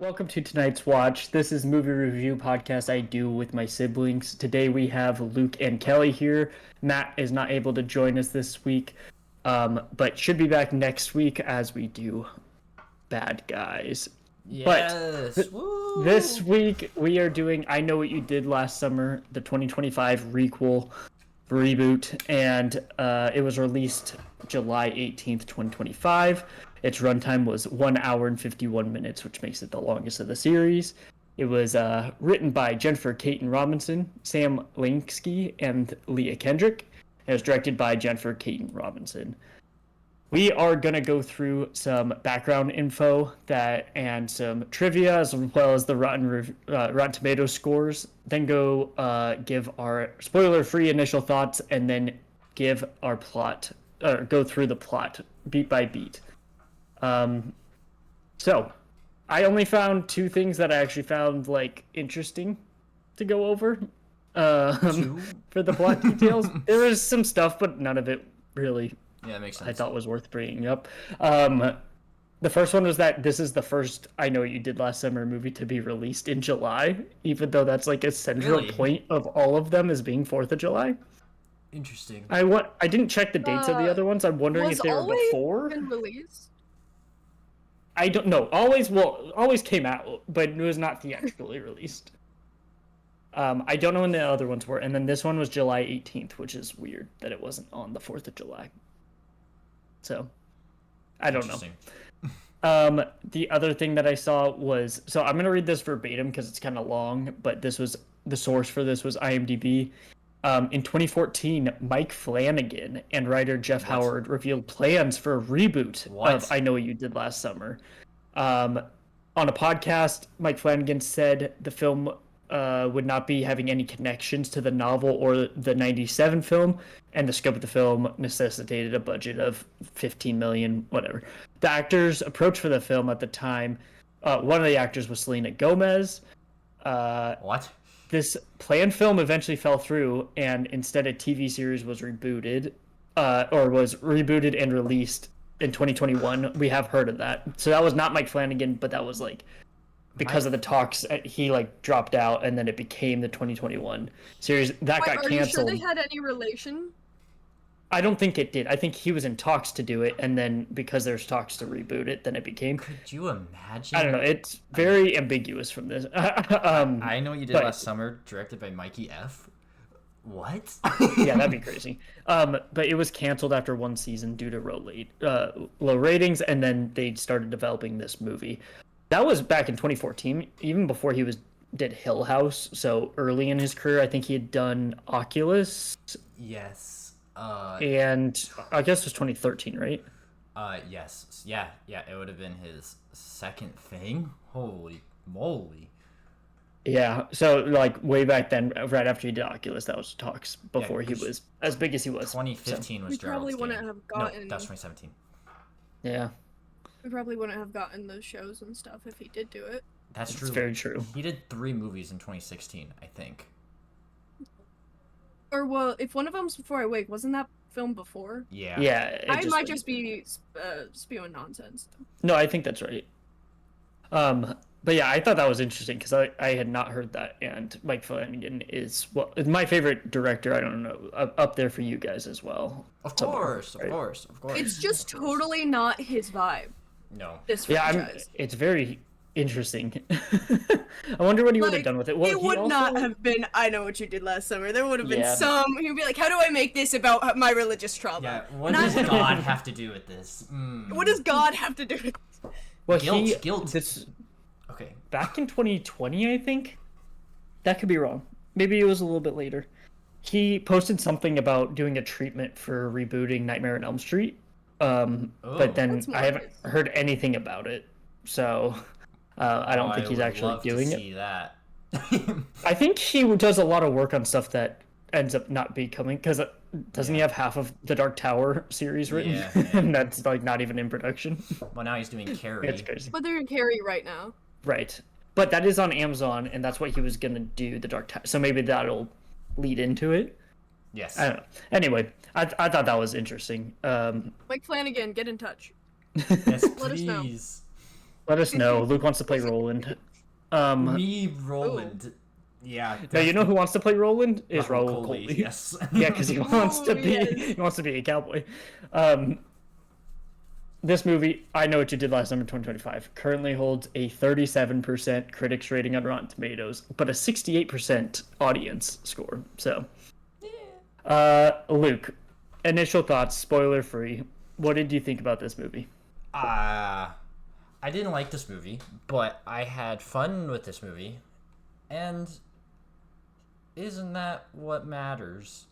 Welcome to tonight's watch. This is movie review podcast I do with my siblings. Today we have Luke and Kelly here. Matt is not able to join us this week, but should be back next week as we do Bad Guys. Yes. But this week we are doing I Know What You Did Last Summer, the 2025 requel reboot, and it was released July 18th, 2025. Its runtime was 1 hour and 51 minutes, which makes it the longest of the series. It was written by Jennifer Caton Robinson, Sam Linsky, and Leah Kendrick. It was directed by Jennifer Caton Robinson. We are going to go through some background info and some trivia, as well as the Rotten Tomatoes scores. Then go give our spoiler-free initial thoughts, and then give our plot, or go through the plot beat by beat. So I only found two things that I actually found interesting to go over for the plot details. There was some stuff, but none of it really that makes sense. I thought was worth bringing up. The first one was that this is the first I Know What You Did Last Summer movie to be released in July, even though that's like a central point of all of them as being 4th of July. Interesting. I didn't check the dates of the other ones. I'm wondering if they were before. Been released? I don't know. Always came out, but it was not theatrically released. I don't know when the other ones were, and then this one was July 18th, which is weird that it wasn't on the 4th of July. So, I don't know. The other thing that I saw was, so I'm gonna read this verbatim because it's kind of long, but this was the source for this was IMDb. In 2014, Mike Flanagan and writer Jeff Howard revealed plans for a reboot of I Know What You Did Last Summer. On a podcast, Mike Flanagan said the film would not be having any connections to the novel or the 97 film, and the scope of the film necessitated a budget of $15 million, whatever. The actors' approach for the film at the time, one of the actors was Selena Gomez. This planned film eventually fell through, and instead a TV series was rebooted and released in 2021. We have heard of that. So that was not Mike Flanagan, but that was because of the talks, he dropped out, and then it became the 2021 series. That got canceled. Are you sure they had any relation? I don't think it did. I think he was in talks to do it, and then because there's talks to reboot it, then it became. Could you imagine? I don't know. It's very ambiguous from this. I Know What You Did Last Summer, directed by Mikey F. What? Yeah, that'd be crazy. But it was canceled after one season due to low ratings, and then they started developing this movie. That was back in 2014, even before he did Hill House. So early in his career, I think he had done Oculus. Yes. And I guess it was 2013, right? Yes. Yeah, it would have been his second thing. Holy moly. Yeah, so way back then, right after he did Oculus, that was talks before he was as big as he was. 2015 was Gerald's probably wouldn't have gotten. No, that was 2017. Yeah. We probably wouldn't have gotten those shows and stuff if he did do it. That's true. It's very true. He did 3 movies in 2016, I think. Or, well, if one of them's Before I Wake, wasn't that film before? Yeah. Yeah. I might just be spewing nonsense. No, I think that's right. But yeah, I thought that was interesting because I had not heard that, and Mike Flanagan is my favorite director. I don't know, up there for you guys as well. Of course. It's just totally not his vibe. No. This franchise. It's very interesting. I wonder what he would have done with it. Well, it would not have been I Know What You Did Last Summer. There would have been he'd be like, how do I make this about my religious trauma? Yeah, what does God have to do with this? What does God have to do with this? Well, guilt. Okay. Back in 2020, I think. That could be wrong. Maybe it was a little bit later. He posted something about doing a treatment for rebooting Nightmare on Elm Street. But then I haven't heard anything about it. So I don't think he's actually doing it. See that. I think he does a lot of work on stuff that ends up not becoming, because doesn't he have half of the Dark Tower series written? Yeah. And that's not even in production. Well, now he's doing Carrie. It's crazy. But they're in Carrie right now. Right. But that is on Amazon, and that's what he was gonna do, the Dark Tower. So maybe that'll lead into it. Yes. I don't know. Anyway, I thought that was interesting. Mike Flanagan, get in touch. Yes, Let us know. Let us know. Luke wants to play Roland. Me, Roland. Yeah. Now you know who wants to play Roland is Raul Coley. Coley. Yes. Yeah, because he wants to be yes. he wants to be a cowboy. This movie, I Know What You Did Last Summer 2025, currently holds a 37% critics rating on Rotten Tomatoes, but a 68% audience score. So, Luke, initial thoughts, spoiler free. What did you think about this movie? I didn't like this movie, but I had fun with this movie, and isn't that what matters?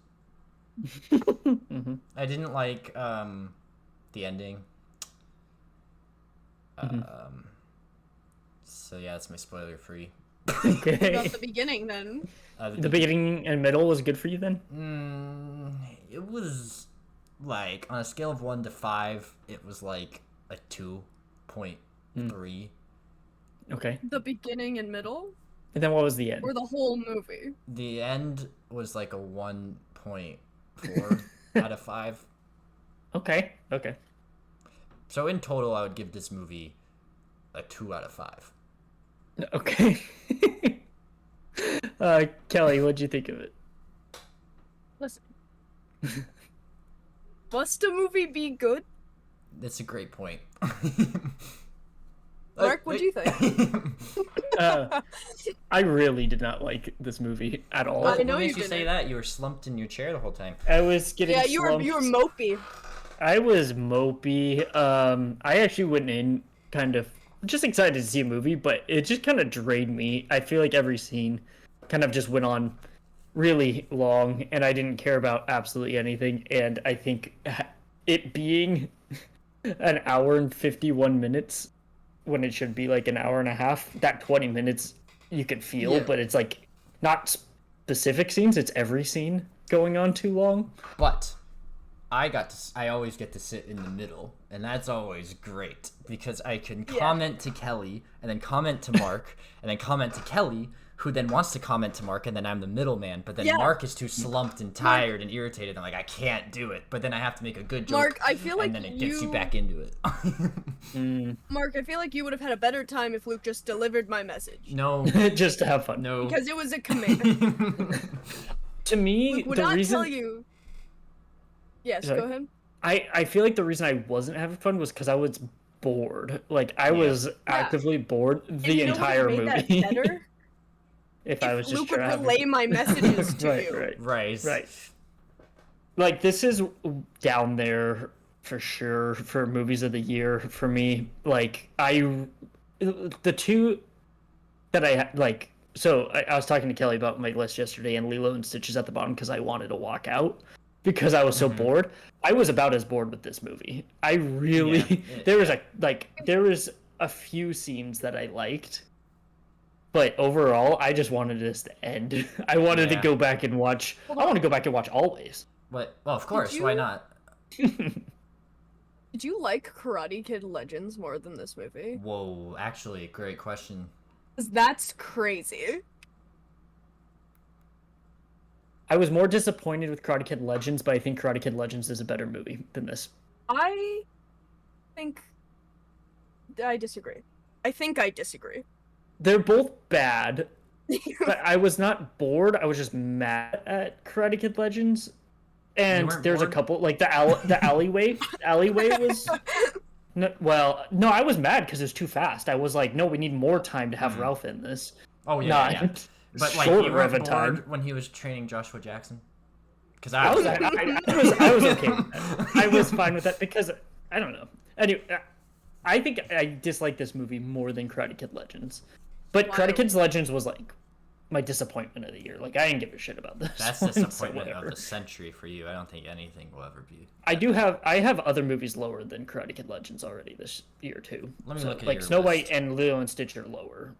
Mm-hmm. I didn't like the ending. So yeah, it's my spoiler free. What Okay. about the beginning then? The beginning and middle was good for you then? It was like on a scale of 1 to 5, it was like a 2.3. Okay. The beginning and middle? And then what was the end? Or the whole movie? The end was like a 1.4 out of 5. Okay. Okay. So in total, I would give this movie a 2 out of 5. Okay. Kelly, what'd you think of it? Listen. Must a movie be good? That's a great point. Mark, what'd you think? I really did not like this movie at all. I know What makes you you say didn't. that? You were slumped in your chair the whole time. I was getting Yeah, you were slumped. mopey. I was mopey. I actually went in kind of just excited to see a movie, but it just kind of drained me. I feel like every scene kind of just went on really long, and I didn't care about absolutely anything. And I think it being an hour and 51 minutes when it should be like an hour and a half, that 20 minutes you could feel, Yeah. but it's like not specific scenes, it's every scene going on too long. But I always get to sit in the middle, and that's always great because I can comment to Kelly, and then comment to Mark, and then comment to Kelly, who then wants to comment to Mark, and then I'm the middleman. But then Yeah. Mark is too slumped and tired and irritated. I'm like, I can't do it. But then I have to make a good joke, Mark, I feel like and then it gets you you- back into it. Mark, I feel like you would have had a better time if Luke just delivered my message. No, Just to have fun. no. Because it was a command. To me, Luke would the not reason tell you. Yes, Sorry. go ahead. I feel like the reason I wasn't having fun was because I was bored. Like I was actively bored And the you know what entire made movie. That better? if I was If just Luke would trying relay my messages to right, you. right, Right. right. Like this is down there for sure for movies of the year for me. Like the two that I like. So I was talking to Kelly about my list yesterday, and Lilo and Stitch is at the bottom because I wanted to walk out because I was so bored. I was about as bored with this movie. I really Yeah. there was a few scenes that I liked, but overall I just wanted this to end. I wanted to Yeah. go back and watch. I want to go back and watch Always. What? Well, of course. you- Why not? Did you like Karate Kid Legends more than this movie? Whoa. Actually, great question. 'Cause that's crazy. I was more disappointed with Karate Kid Legends, but I think Karate Kid Legends is a better movie than this. I think I disagree. I think I disagree. They're both bad, but I was not bored. I was just mad at Karate Kid Legends. And weren't there's a bored? couple like the alleyway was no, I was mad because it was too fast. I was like, no, we need more time to have Ralph in this. Oh yeah, Not yeah. But like, you shorter were of a bored time. when he was training Joshua Jackson. Because I was okay with that. I was fine with that because I don't know. Anyway, I think I dislike this movie more than Karate Kid Legends. But Why? Karate Kid Legends was like my disappointment of the year. Like I didn't give a shit about this. That's one, so disappointment of whatever. the century for you. I don't think anything will ever be. I have other movies lower than Karate Kid Legends already this year too. Let me So, look at like your Snow White list. and Lilo and Stitch are lower.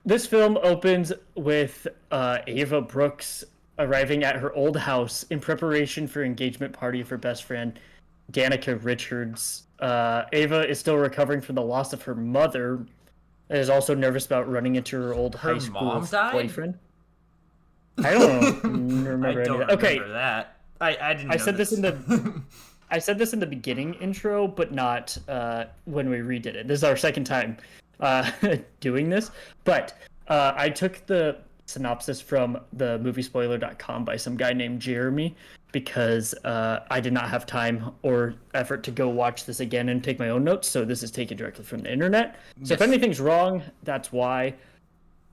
This film opens with Ava Brooks arriving at her old house in preparation for engagement party of her best friend Danica Richards. Ava is still recovering from the loss of her mother and is also nervous about running into her old Her high school mom died? boyfriend. I don't remember I any don't of that. Okay, remember that. I didn't. I know said this in I said this in the beginning intro, but not when we redid it. This is our second time doing this, but I took the synopsis from the moviespoiler.com by some guy named Jeremy because I did not have time or effort to go watch this again and take my own notes, so this is taken directly from the internet. So if Yes. anything's wrong, that's why.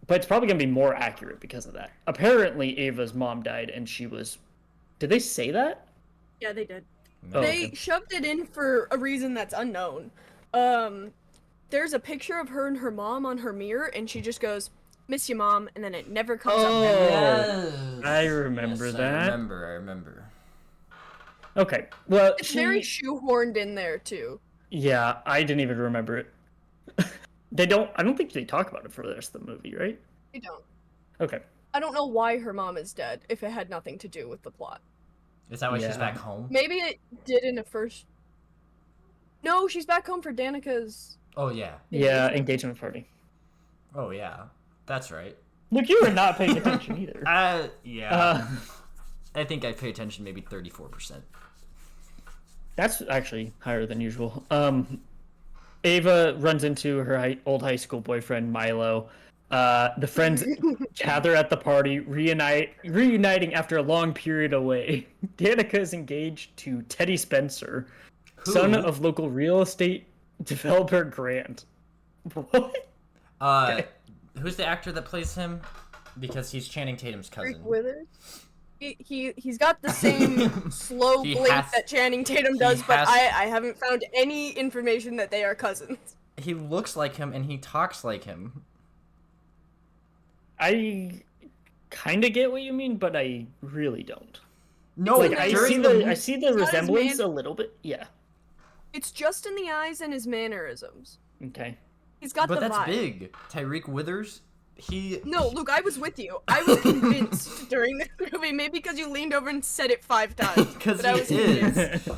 But it's probably going to be more accurate because of that. Apparently, Ava's mom died, and she was... Did they say that? Yeah, they did. Oh, They okay. shoved it in for a reason that's unknown. There's a picture of her and her mom on her mirror, and she just goes, "Miss you, mom," and then it never comes Oh. up. Yes. I remember Yes, that. I remember. Okay, well, It's very shoehorned in there too. Yeah, I didn't even remember it. I don't think they talk about it for the rest of the movie, right? You don't. Okay. I don't know why her mom is dead if it had nothing to do with the plot. Is that why she's Yeah. back home? Maybe it did in the first. No, she's back home for Danica's. Oh yeah. Yeah, engagement party. Oh yeah. That's right. Look, you were not paying attention either. Yeah. Uh, I think I pay attention maybe 34%. that's actually higher than usual. Ava runs into her old high school boyfriend, Milo. The friends gather at the party, reuniting after a long period away. Danica is engaged to Teddy Spencer, son of local real estate developer Grant. What? Who's the actor that plays him? Because he's Channing Tatum's cousin. Rick Withers. He's got the same slow He blink has- that Channing Tatum does, he but has- I haven't found any information that they are cousins. He looks like him and he talks like him. I kind of get what you mean, but I really don't. No, Like I during see the the movie- I see the Not his resemblance man- a little bit. Yeah. It's just in the eyes and his mannerisms. Okay. He's got but the that's vibe. big. Tyreek Withers, he. No, Luke, I was with you. I was convinced during this movie, maybe because you leaned over and said it 5 times. Because but I was he convinced. is.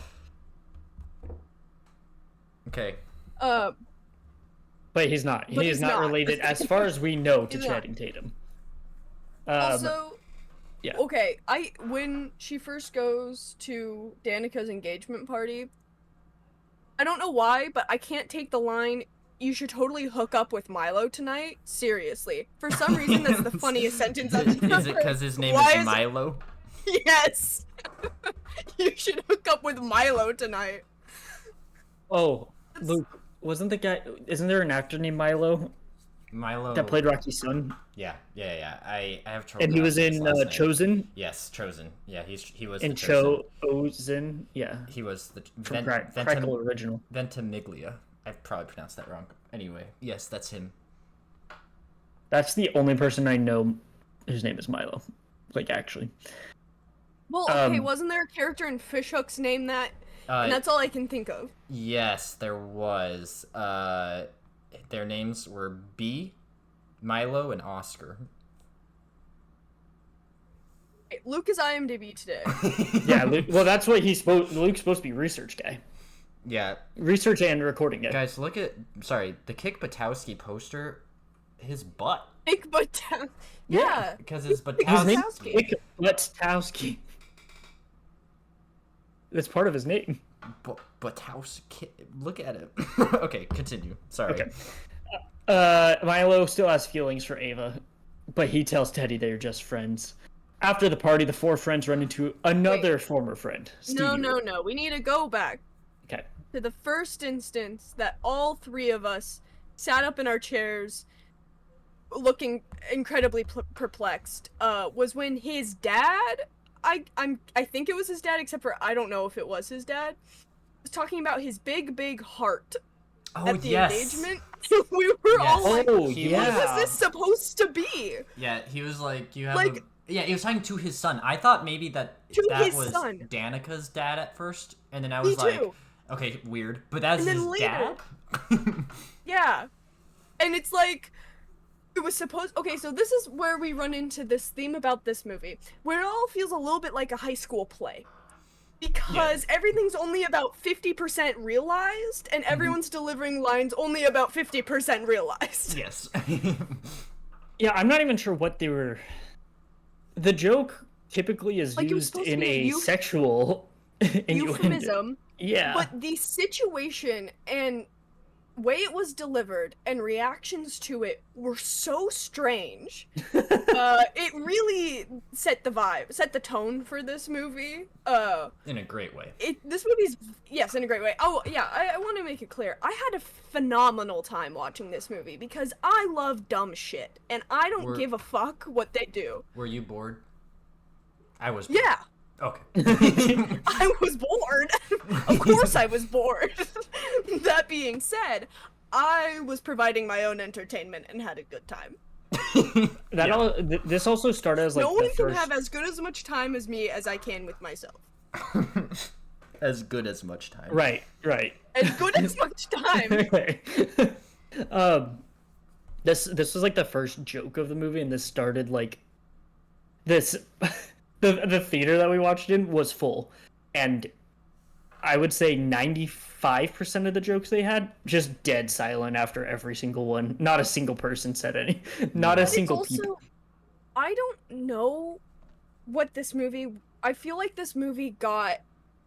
Okay. But he's not. But He is he's not not. related, as far as we know, to He's not. Channing Tatum. Also, yeah. okay, when she first goes to Danica's engagement party, I don't know why, but I can't take the line, "You should totally hook up with Milo tonight," seriously. For some reason, that's the funniest sentence I've ever Is it because his name Why is Milo? Yes! You should hook up with Milo tonight. Oh, Luke, wasn't the guy? Isn't there an actor named Milo Milo. that played Rocky's son? Yeah. I have trouble. And he was pronouncing in his last name. Chosen. Yes, Chosen. Yeah, he was. In the Chosen. Chosen. Yeah. He was the From Crackle original. Ventimiglia. I probably pronounced that wrong. Anyway, yes, that's him. That's the only person I know whose name is Milo. Like, actually. Well, okay, Um, wasn't there a character in Fishhooks named that? And Uh, that's all I can think of. yes, there was. Their names were B, Milo, and Oscar. Okay, Luke is IMDb today. Yeah, Luke, well, that's what Luke's supposed to be research guy. Yeah, Research and recording guy. guys, look at. Sorry, the Kick Butowski poster. His butt. Nick Butowski. Yeah. Because his His name's Butowski. Nick Butowski. That's part of his name. Butowski. Look at it. Okay, continue. Sorry. Okay. Milo still has feelings for Ava, but he tells Teddy they're just friends. After the party, the 4 friends run into another former friend, Stevie. No. We need to go back Okay. to the first instance that all 3 of us sat up in our chairs looking incredibly perplexed. Was when his dad, I think it was his dad, except for I don't know if it was his dad, was talking about his big heart Oh, at the yes. engagement. We were all Yes. like, Oh, He what yeah. is this supposed to be? Yeah, he was like, you have Like- a... Yeah, he was talking to his son. I thought maybe that his was son. Danica's dad at first, and then I Me was like, too. okay, weird. But that's And then his later- dad? Yeah. And it's like, it was supposed. Okay, so this is where we run into this theme about this movie, where it all feels a little bit like a high school play. Because everything's only about 50% realized, and everyone's delivering lines only about 50% realized. Yes. Yeah, I'm not even sure what they were. The joke typically is Like, it was used supposed to in be a a sexual innuendo. Euphemism. Yeah. But the situation and way it was delivered and reactions to it were so strange. It really set the tone for this movie. In a great way. This movie's, yes, in a great way. Oh yeah, I want to make it clear. I had a phenomenal time watching this movie because I love dumb shit and I don't give a fuck what they do. Were you bored? I was bored. Yeah. Okay. I was bored. Of course I was bored. That being said, I was providing my own entertainment and had a good time. This also started as like no one the can first... have as good as much time as me as I can with myself. As good as much time. Right. As good as much time. This was like the first joke of the movie, and this started like this. The theater that we watched in was full, and I would say 95% of the jokes they had just dead silent after every single one. Not a single person said any. Not a single people. I don't know what this movie. I feel like this movie got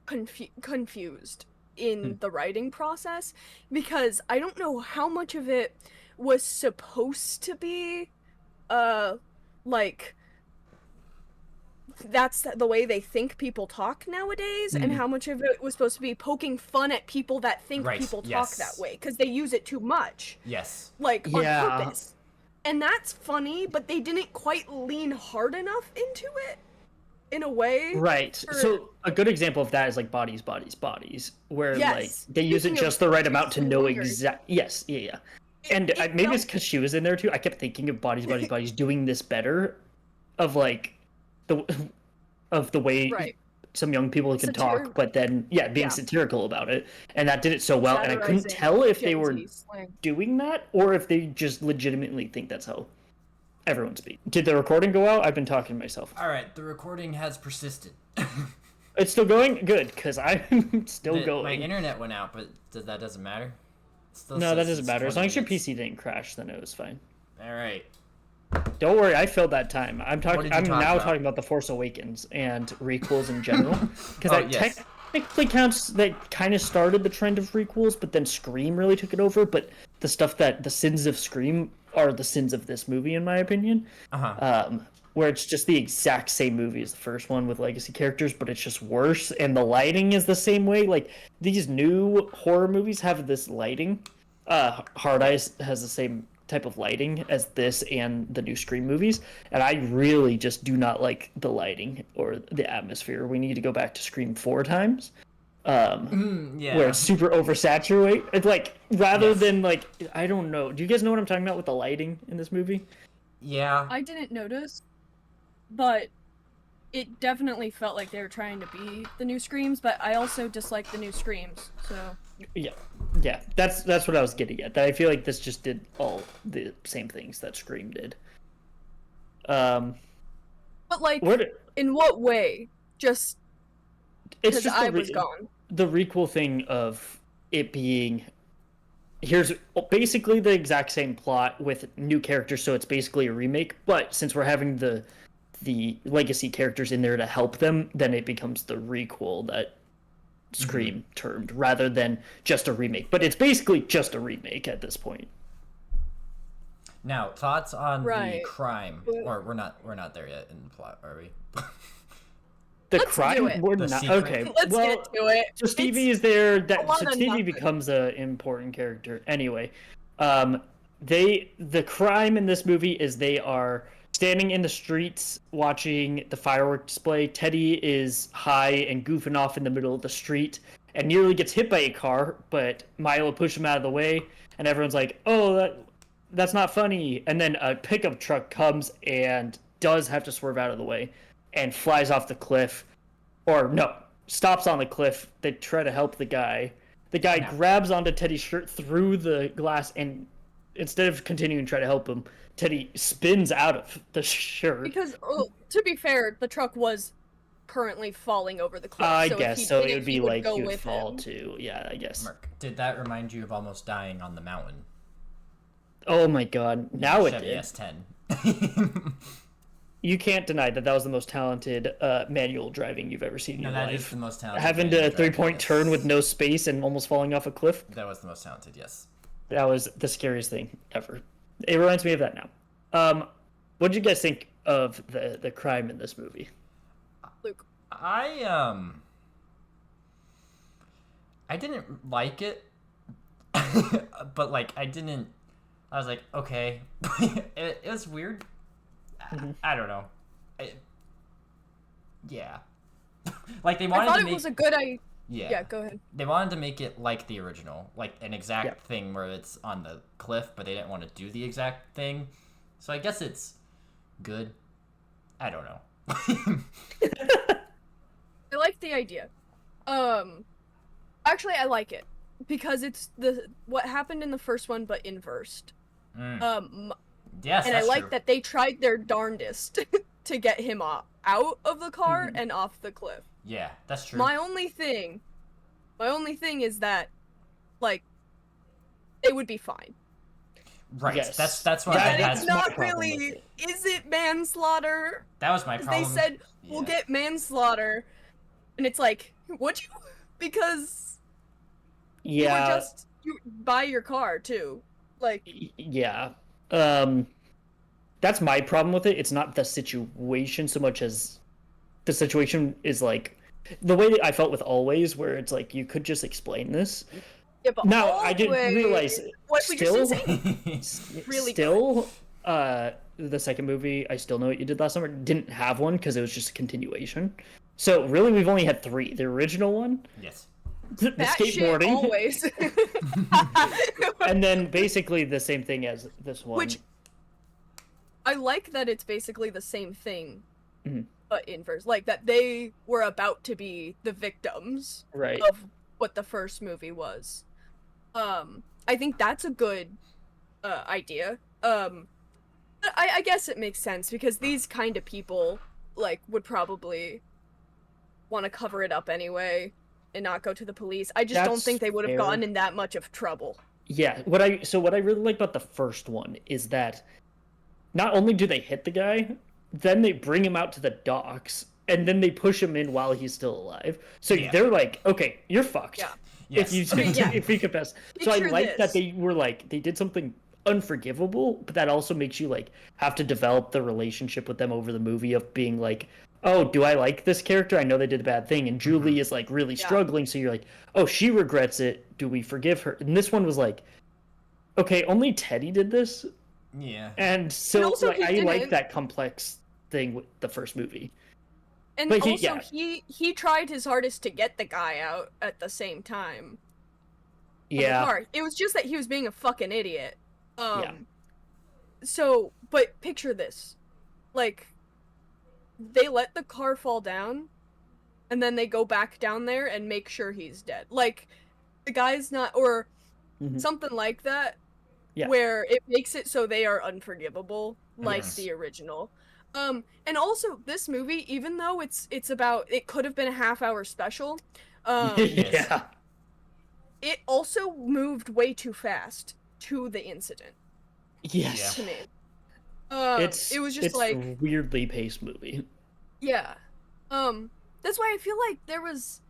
confused in the writing process because I don't know how much of it was supposed to be, like. That's the way they think people talk nowadays, and how much of it was supposed to be poking fun at people that think people talk that way because they use it too much. Yes. Like on purpose. And that's funny, but they didn't quite lean hard enough into it in a way. Right. So a good example of that is like Bodies, where like they use it just the right amount to know exact. Yes. Yeah. And maybe it's because she was in there too. I kept thinking of Bodies doing this better, of like. The way some young people can talk, but then being satirical about it, and that did it so well. And I couldn't tell if they were doing that or if they just legitimately think that's how everyone speaks. Did the recording go out? I've been talking to myself. All right, the recording has persisted. It's still going? Good, because I'm still going. My internet went out, but that doesn't matter. No, that doesn't matter. As long as your PC didn't crash, then it was fine. All right. Don't worry, I filled that time. I'm talking talking about The Force Awakens and requels in general, because that technically counts. That kind of started the trend of requels, but then Scream really took it over. But the sins of Scream are the sins of this movie, in my opinion. Where it's just the exact same movie as the first one with legacy characters, but it's just worse, and the lighting is the same way. Like these new horror movies have this lighting. Hard Eyes has the same type of lighting as this and the new Scream movies, and I really just do not like the lighting or the atmosphere. We need to go back to Scream 4 times, where it's super oversaturated. It's like rather than like, I don't know. Do you guys know what I'm talking about with the lighting in this movie? Yeah, I didn't notice, but it definitely felt like they were trying to be the new Screams. But I also dislike the new Screams, so. Yeah, that's what I was getting at. That I feel like this just did all the same things that Scream did. But like, in what way? Just because I was gone. The requel thing of it being, here's basically the exact same plot with new characters, so it's basically a remake. But since we're having the legacy characters in there to help them, then it becomes the requel that Scream termed, rather than just a remake. But it's basically just a remake at this point. Now, thoughts on the crime? Or we're not there yet in the plot, are we? Let's do it. We're not. Okay. Let's get to it. So Stevie is there. So Stevie becomes an important character. Anyway, the crime in this movie is they are standing in the streets watching the fireworks display. Teddy is high and goofing off in the middle of the street and nearly gets hit by a car, but Milo pushes him out of the way, and everyone's like, "Oh, that's not funny." And then a pickup truck comes and does have to swerve out of the way and flies off the cliff. Or no, stops on the cliff. They try to help the guy. The guy grabs onto Teddy's shirt through the glass, and instead of continuing to try to help him, Teddy spins out of the shirt. Because, to be fair, the truck was currently falling over the cliff. I guess, so it would be like he would fall too. Yeah, I guess. Mark, did that remind you of almost dying on the mountain? Oh my god, now it did. S10. You can't deny that was the most talented manual driving you've ever seen in your life. That is the most talented. Having to 3-point turn with no space and almost falling off a cliff. That was the most talented, yes. That was the scariest thing ever. It reminds me of that now. What did you guys think of the crime in this movie? Luke. I didn't like it, but like I didn't. I was like, okay, it was weird. I don't know. Yeah, like they I wanted thought to it make was a good idea. yeah. Yeah, go ahead. They wanted to make it like the original, like an exact Yeah. thing where it's on the cliff, but they didn't want to do the exact thing. So I guess it's good. I don't know. I like the idea. Actually, I like it because it's what happened in the first one, but inversed. Yes, And I that's like true. that they tried their darndest to get him out of the car and off the cliff. Yeah, that's true. My only thing is that, like, they would be fine. Right. Yes. That's what I Yeah, And had. it's that's my not problem with really. it. Is it manslaughter? That was my 'Cause problem. they said we'll Yeah. get manslaughter, and it's like, would you? Because you were Yeah, just buy your car too, like. yeah. That's my problem with it. It's not the situation so much as the situation is like the way that I felt with Always, where it's like you could just explain this. Yeah, but Now I didn't always- realize What we just still, say? Really still, the second movie, I Still Know What You Did Last Summer, didn't have one because it was just a continuation. So really, we've only had three: the original one, Yes. the That shit skateboarding, always. and then basically the same thing as this one. Which I like that it's basically the same thing, Mhm. but inverse. Like that they were about to be the victims right? of what the first movie was. I think that's a good idea. I guess it makes sense because these kind of people like would probably want to cover it up anyway and not go to the police. I just don't That's think they would have fair. gotten in that much of trouble. Yeah, what I really like about the first one is that not only do they hit the guy, then they bring him out to the docks and then they push him in while he's still alive. So Yeah. they're like, "Okay, you're fucked." Yeah. Yes. If you Yeah. if you confess. So I Picture like that this. they were like they did something unforgivable, but that also makes you like have to develop the relationship with them over the movie of being like, "Oh, do I like this character? I know they did a bad thing." And Julie is like really Yeah. struggling, so you're like, "Oh, she regrets it. Do we forgive her?" And this one was like, "Okay, only Teddy did this." Yeah. And so And also like, he I like didn't- that complex thing with the first movie. And But also he tried his hardest to get the guy out at the same time. of the Yeah. car. It was just that he was being a fucking idiot. Yeah. So, but picture this. Like they let the car fall down and then they go back down there and make sure he's dead. Like the guy's not or Mhm. something like that. Yeah. Where it makes it so they are unforgivable like Yes. the original. And also this movie even though it's about it could have been a half-hour special. Yeah. It also moved way too fast to the incident Yes. to me. It was just it's like a weirdly paced movie. yeah. That's why I feel like there was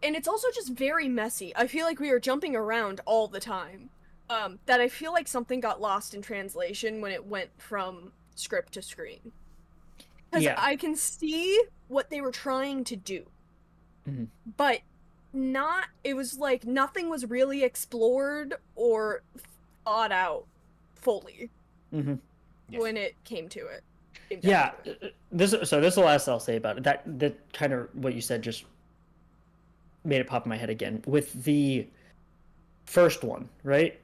and it's also just very messy. I feel like we were jumping around all the time. That I feel like something got lost in translation when it went from script to screen. Cuz Yeah. I can see what they were trying to do. Mhm. But it was like nothing was really explored or thought out fully hmm Yes. when it came to it. Yeah. This is the last I'll say about it. That kind of what you said just made it pop in my head again with the first one, right?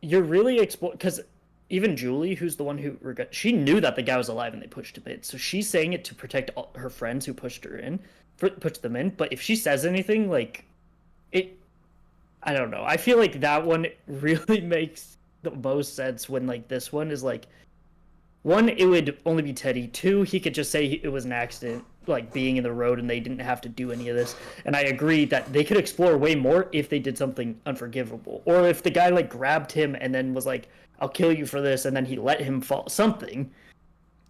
You're really because even Julie, who's the one who she knew that the guy was alive and they pushed him in. So she's saying it to protect all her friends who pushed them in. But if she says anything, like it, I don't know. I feel like that one really makes the most sense when like this one is like, one, it would only be Teddy. Two, he could just say it was an accident, like being in the road, and they didn't have to do any of this. And I agree that they could explore way more if they did something unforgivable, or if the guy like grabbed him and then was like, "I'll kill you for this," and then he let him fall. Something.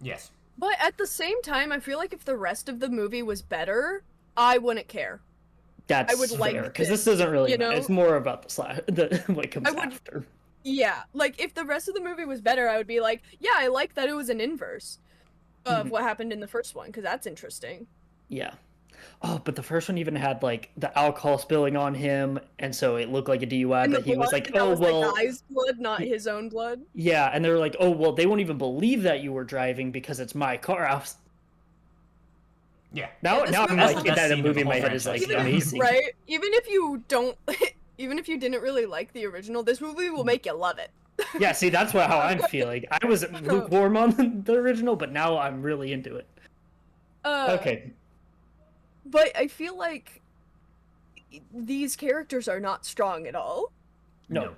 Yes. But at the same time, I feel like if the rest of the movie was better, I wouldn't care. That's would like because this, this doesn't really you matter. know? It's more about the what comes I would- after. Yeah, like if the rest of the movie was better, I would be like, yeah, I like that it was an inverse of what happened in the first one, because that's interesting. Yeah. Oh, but the first one even had like the alcohol spilling on him, and so it looked like a DUI. And But the he was blood, like, that "Oh was well, the guy's blood, not his own blood. yeah." And they were like, "Oh well, they won't even believe that you were driving because it's my car." Yeah. Now, this now I'm movie- like That's the that best a scene of movie the in my whole head is like franchise. amazing. Right? Even if you don't, even if you didn't really like the original, this movie will make you love it. Yeah, see, that's how I'm feeling. I was lukewarm on the original, but now I'm really into it. Okay. But I feel like these characters are not strong at all. No.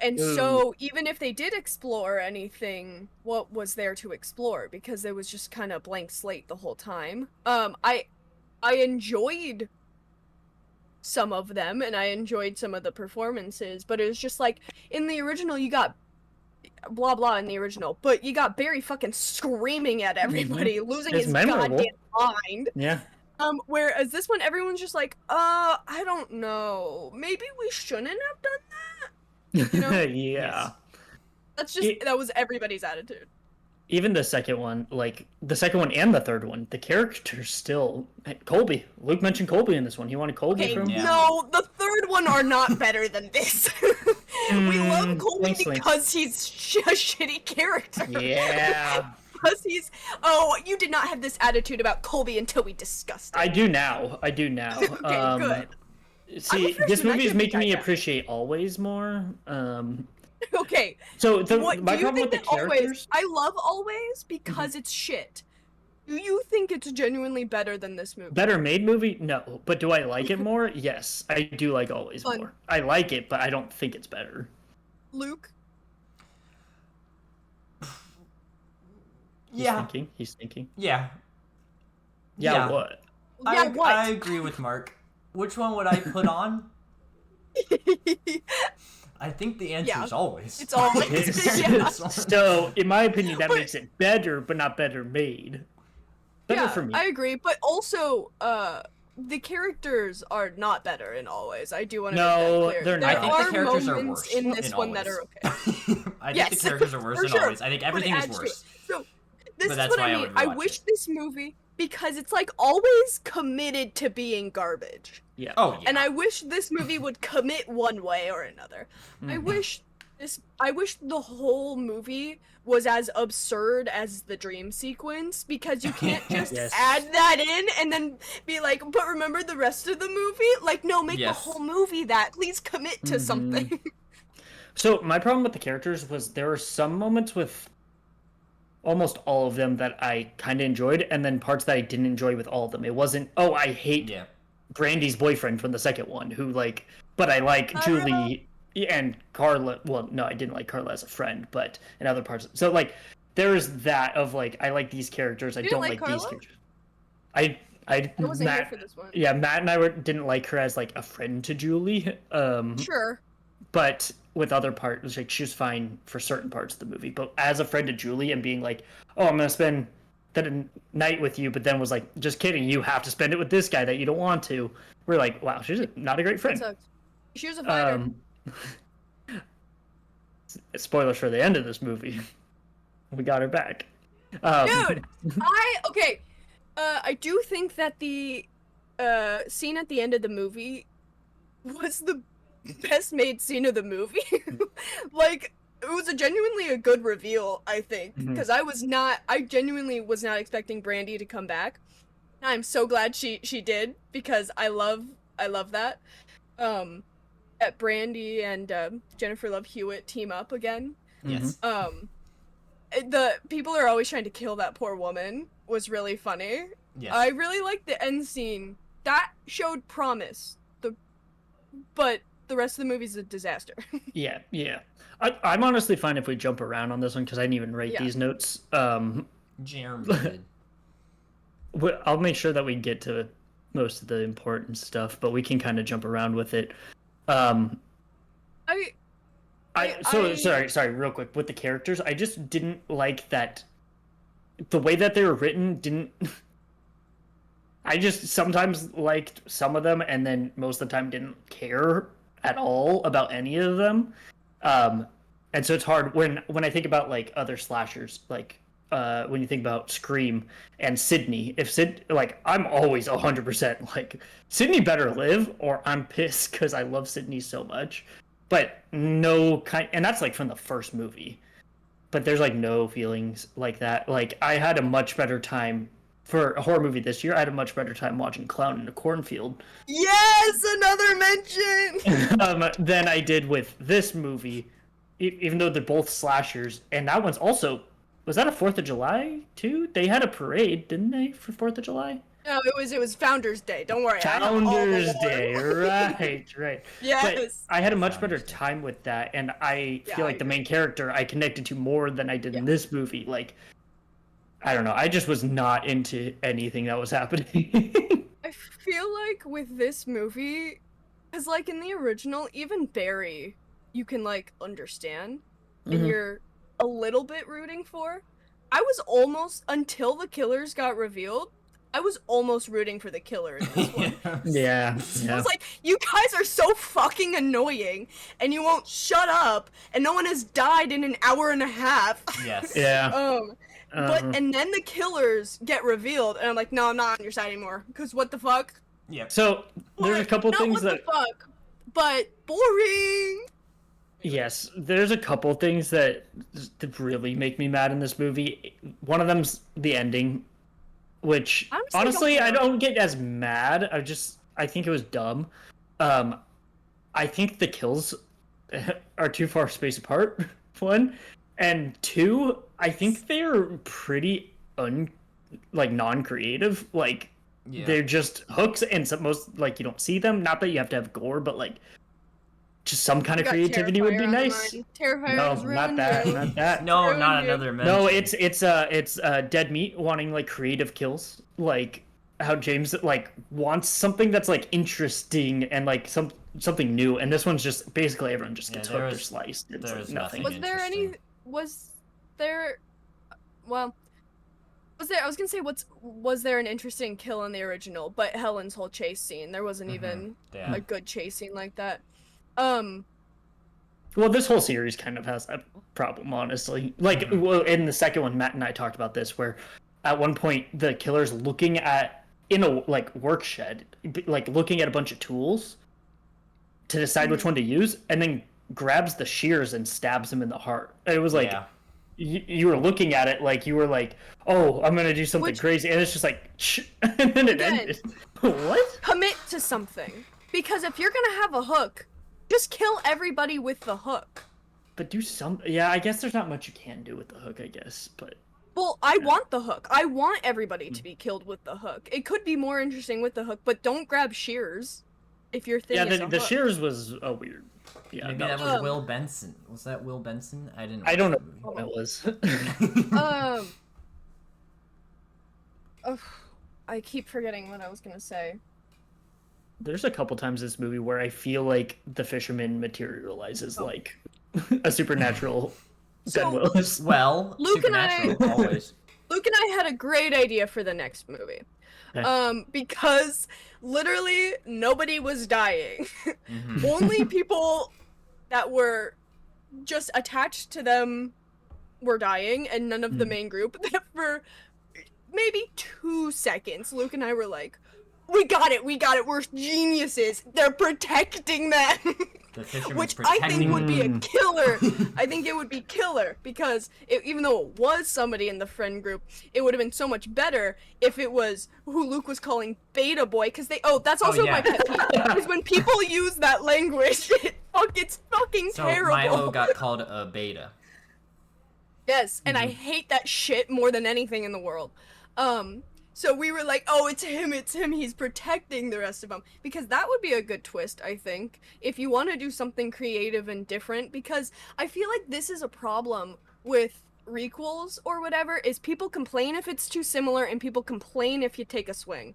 And Ooh. so even if they did explore anything, what was there to explore? Because it was just kind of blank slate the whole time. I enjoyed some of them, and I enjoyed some of the performances, but it was just like in the original you got blah blah in the original, but you got Barry fucking screaming at everybody, losing It's his memorable. goddamn mind. Yeah. Whereas this one, everyone's just like, I don't know, maybe we shouldn't have done that. You know? Yeah. That's just that was everybody's attitude. Even the second one, like the second one and the third one, the characters still Colby. Luke mentioned Colby in this one. He wanted Colby Okay, from. Yeah. no, the third one are not better than this. We love Colby thanks, Link. because he's a shitty character. Yeah. Because he's. Oh, you did not have this attitude about Colby until we discussed it. I do now. Okay, good. See, I'm a this freshman, I movie is can making be me that guy. appreciate Always more. Okay. So What my do you problem with think the that characters. Always? I love Always because it's shit. Do you think it's genuinely better than this movie? Better made movie? No. But do I like it more? Yes. I do like Always Fun. more. I like it, but I don't think it's better. Luke? He's Yeah. thinking. He's thinking. Yeah. Yeah, Yeah. what? Yeah, I what? agree with Mark. Which one would I put on? I think the answer is Always. It's Always. Yeah. So, in my opinion, that But- makes it better, but not better made. Better Yeah, for me. I agree, but also, the characters are not better in Always. I do want to No, make that clear. they're There not. I think are the characters are moments worse in this one that Always. are okay. I think Yes, the characters are worse for in sure. Always. I think everything But is it adds to worse. it. So, this But is that's what why I I mean. would I rewatch wish it. this movie, because it's like always committed to being garbage. Yeah. Oh yeah. And I wish this movie would commit one way or another. I wish the whole movie was as absurd as the dream sequence, because you can't just Yes. add that in and then be like, but remember the rest of the movie? Like, no, make Yes. the whole movie that. Please commit to something. So my problem with the characters was there were some moments with almost all of them that I kind of enjoyed, and then parts that I didn't enjoy with all of them. It wasn't, oh, I hate Yeah. Brandy's boyfriend from the second one, who like, but I like Julie and Carla. Well, no, I didn't like Carla as a friend, but in other parts. So like, there's that of like, I like these characters. I You don't didn't like these Carla? characters. I I wasn't here Matt, for this one. yeah, Matt and I didn't like her as like a friend to Julie. Sure. But with other parts, like she was fine for certain parts of the movie. But as a friend to Julie and being like, "Oh, I'm gonna spend the night with you," but then was like, "Just kidding, you have to spend it with this guy that you don't want to." We're like, "Wow, she's not a great That friend." sucks. She was a fighter. Spoilers for the end of this movie. We got her back. Dude, I do think that the scene at the end of the movie was the best made scene of the movie. Like, it was genuinely a good reveal, I think, because I genuinely was not expecting Brandy to come back. I'm so glad she did, because I love that. That Brandy and Jennifer Love Hewitt team up again. Yes. The people are always trying to kill that poor woman was really funny. Yes. I really liked the end scene. That showed promise. But the rest of the movie's a disaster. Yeah. I'm honestly fine if we jump around on this one because I didn't even write Yeah. these notes. Jeremy did. I'll make sure that we get to most of the important stuff, but we can kind of jump around with it. Sorry, real quick. With the characters, I just didn't like that the way that they were written didn't I just sometimes liked some of them, and then most of the time didn't care at all about any of them. Um, and so it's hard when I think about like other slashers, like when you think about Scream and Sydney. If Sid like I'm always 100% like Sydney better live, or I'm pissed because I love Sydney so much. But no kind, and that's like from the first movie. But there's like no feelings like that. Like I had a much better time for a horror movie this year. I had a much better time watching Clown in a Cornfield Yes, another mention. than I did with this movie, even though they're both slashers. And that one's also, was that a 4th of July too? They had a parade, didn't they, for 4th of July? No, it was Founders Day. Don't worry. I know all the Founders lore. Day, right. Yes. But I had a much Founders better Day. time with that, and I Yeah, feel I like the main character I connected to more than I did in this movie. Like, I don't know, I just was not into anything that was happening. I feel like with this movie, because like in the original, even Barry, you can like understand, and Mhm. you're a little bit rooting for. I was almost, until the killers got revealed, I was almost rooting for the killer in this one. Yeah, I yeah. was like, you guys are so fucking annoying, and you won't shut up, and no one has died in an hour and a half. Yes. Yeah. But Uh-huh. and then the killers get revealed, and I'm like, no, I'm not on your side anymore. Cause what the fuck? Yep. So there's a Like, couple not things what that the fuck, but boring. yes, there's a couple things that really make me mad in this movie. One of them's the ending, which Honestly, honestly don't I care. don't get as mad. I think it was dumb. I think the kills are too far spaced apart. One, and two, I think they're pretty non-creative. Like Yeah. they're just hooks, and some most like you don't see them. Not that you have to have gore, but like just some kind of Got creativity would be Terrifier on the nice. mind. Terrifier No, has not ruined that, you. not that. No, Ruined not you. another mention. No, it's Dead Meat wanting like creative kills, like how James like wants something that's like interesting and like something new, and this one's just basically everyone just Yeah, gets there hooked or was- sliced. It's there like was nothing. nothing. Was there any? Interesting. Was there? Well, was there? I was gonna say, was there an interesting kill in the original? But Helen's whole chase scene, there wasn't even Yeah. a good chase scene like that. Well, this whole series kind of has that problem, honestly. Like, well, in the second one, Matt and I talked about this, where at one point the killer's looking at in a like work shed, like looking at a bunch of tools to decide which one to use, and then grabs the shears and stabs him in the heart. It was like Yeah. you were looking at it like you were like, oh, I'm gonna do something Which- crazy, and it's just like, and then it Again. ended. What? Commit to something, because if you're gonna have a hook, just kill everybody with the hook. But do some. Yeah, I guess there's not much you can do with the hook, I guess, but. Well, I want the hook. I want everybody to be killed with the hook. It could be more interesting with the hook, but don't grab shears if your thing Yeah, is the a hook. shears was a weird. Yeah, Maybe no, that was Um, Will Benson. Was that Will Benson? I didn't. I don't know watch what it was. the movie. Ugh, I keep forgetting what I was gonna say. There's a couple times in this movie where I feel like the fisherman materializes Oh. like a supernatural So- Ben Willis. Well, Luke and I- Supernatural, always. Luke and I had a great idea for the next movie. Okay. Because literally nobody was dying. Mhm. Only people that were just attached to them were dying, and none of the Hmm. main group. That for maybe 2 seconds, Luke and I were like, we got it, we're geniuses. They're protecting them. The fisherman's Which I think protecting would be a them. killer. I think it would be killer because even though it was somebody in the friend group, it would have been so much better if it was who Luke was calling Beta Boy. Because that's also yeah. my pet peeve. Because when people use that language, it's fucking So terrible. Milo got called a beta. Yes, and I hate that shit more than anything in the world. So we were like, oh, it's him, he's protecting the rest of them. Because that would be a good twist, I think, if you want to do something creative and different. Because I feel like this is a problem with requels or whatever, is people complain if it's too similar and people complain if you take a swing.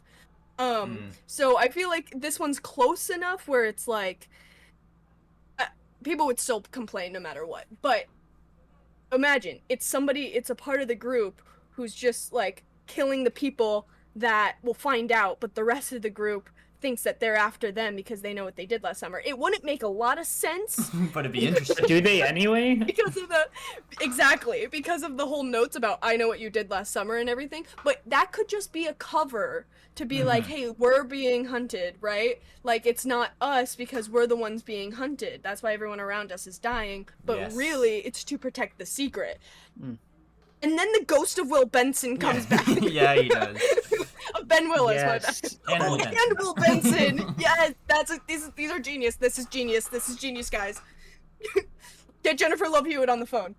So I feel like this one's close enough where it's like, people would still complain no matter what. But imagine, it's a part of the group who's just like killing the people that will find out, but the rest of the group thinks that they're after them because they know what they did last summer. It wouldn't make a lot of sense But it'd be interesting. Do they anyway? because of because of the whole notes about I know what you did last summer and everything. But that could just be a cover to be like, hey, we're being hunted, right? Like, it's not us because we're the ones being hunted. That's why everyone around us is dying. But Yes. really, it's to protect the secret. And then the ghost of Will Benson comes back. Yeah, he does. Of Ben Willis, Yes. my bad. And Will And Benson. Will Benson. Yes, these are genius. This is genius. This is genius, guys. Get Jennifer Love Hewitt on the phone.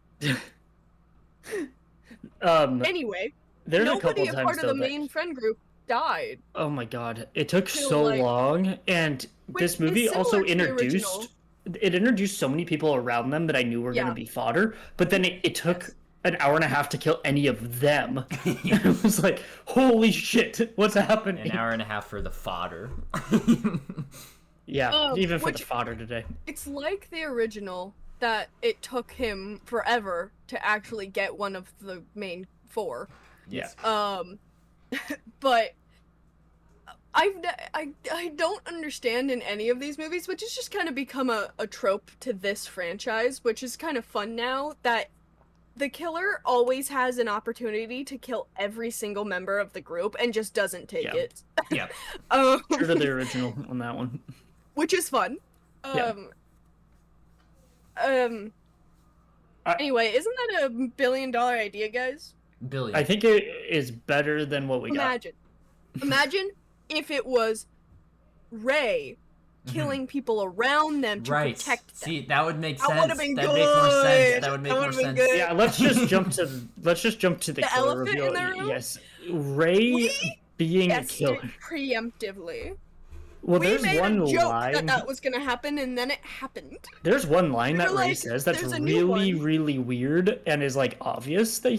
Anyway, There's a nobody couple a times part of the though that- main friend group died. Oh my god, it took Feel so like- long, and this Which is movie also similar to the original. introduced so many people around them that I knew were Yeah. gonna be fodder. But then it took an hour and a half to kill any of them. It was like, holy shit, what's happening? An hour and a half for the fodder. Yeah, even for the which- fodder today. It's like the original that it took him forever to actually get one of the main four. Yes. But I don't understand in any of these movies, which has just kind of become a trope to this franchise, which is kind of fun now, that the killer always has an opportunity to kill every single member of the group and just doesn't take Yeah. it. Yeah. True to the original on that one. Which is fun. Yeah. Anyway, isn't that a $1 billion idea, guys? Billy. I think it is better than what we got. Imagine if it was Ray killing people around them to right. protect them. See, that would make That sense. would've been That'd make more sense. good. That would make That more would've been sense. good. Yeah, let's just jump to the The killer elephant reveal. in the room? Yes, Ray We being a Guessed killer. it preemptively. Well, We there's made one a joke line. that was gonna happen, and then it happened. There's one line We that were Ray like, says that's "There's a new really, one." really weird and is like obvious that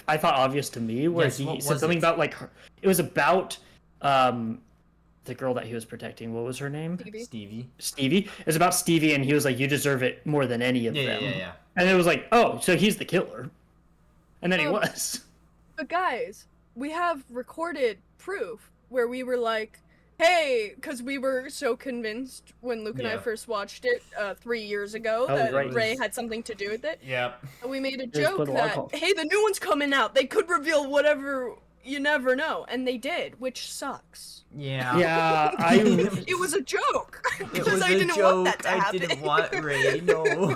I thought obvious to me, where Yes, he what said was something it? about like it was about the girl that he was protecting. What was her name? Stevie. Stevie. Stevie. It was about Stevie, and he was like, "You deserve it more than any of Yeah, them." yeah. And it was like, "Oh, so he's the killer," and then he Um, was. But guys, we have recorded proof where we were like, hey, because we were so convinced when Luke and I Yeah. first watched it 3 years ago Oh, that right. Ray had something to do with it. Yep. And we made a There's joke been a lot of- that, hey, the new one's coming out. They could reveal whatever, you never know. And they did, which sucks. Yeah. Yeah, It was a joke. It Because was I a didn't joke. want that to I happen. didn't want Ray. No.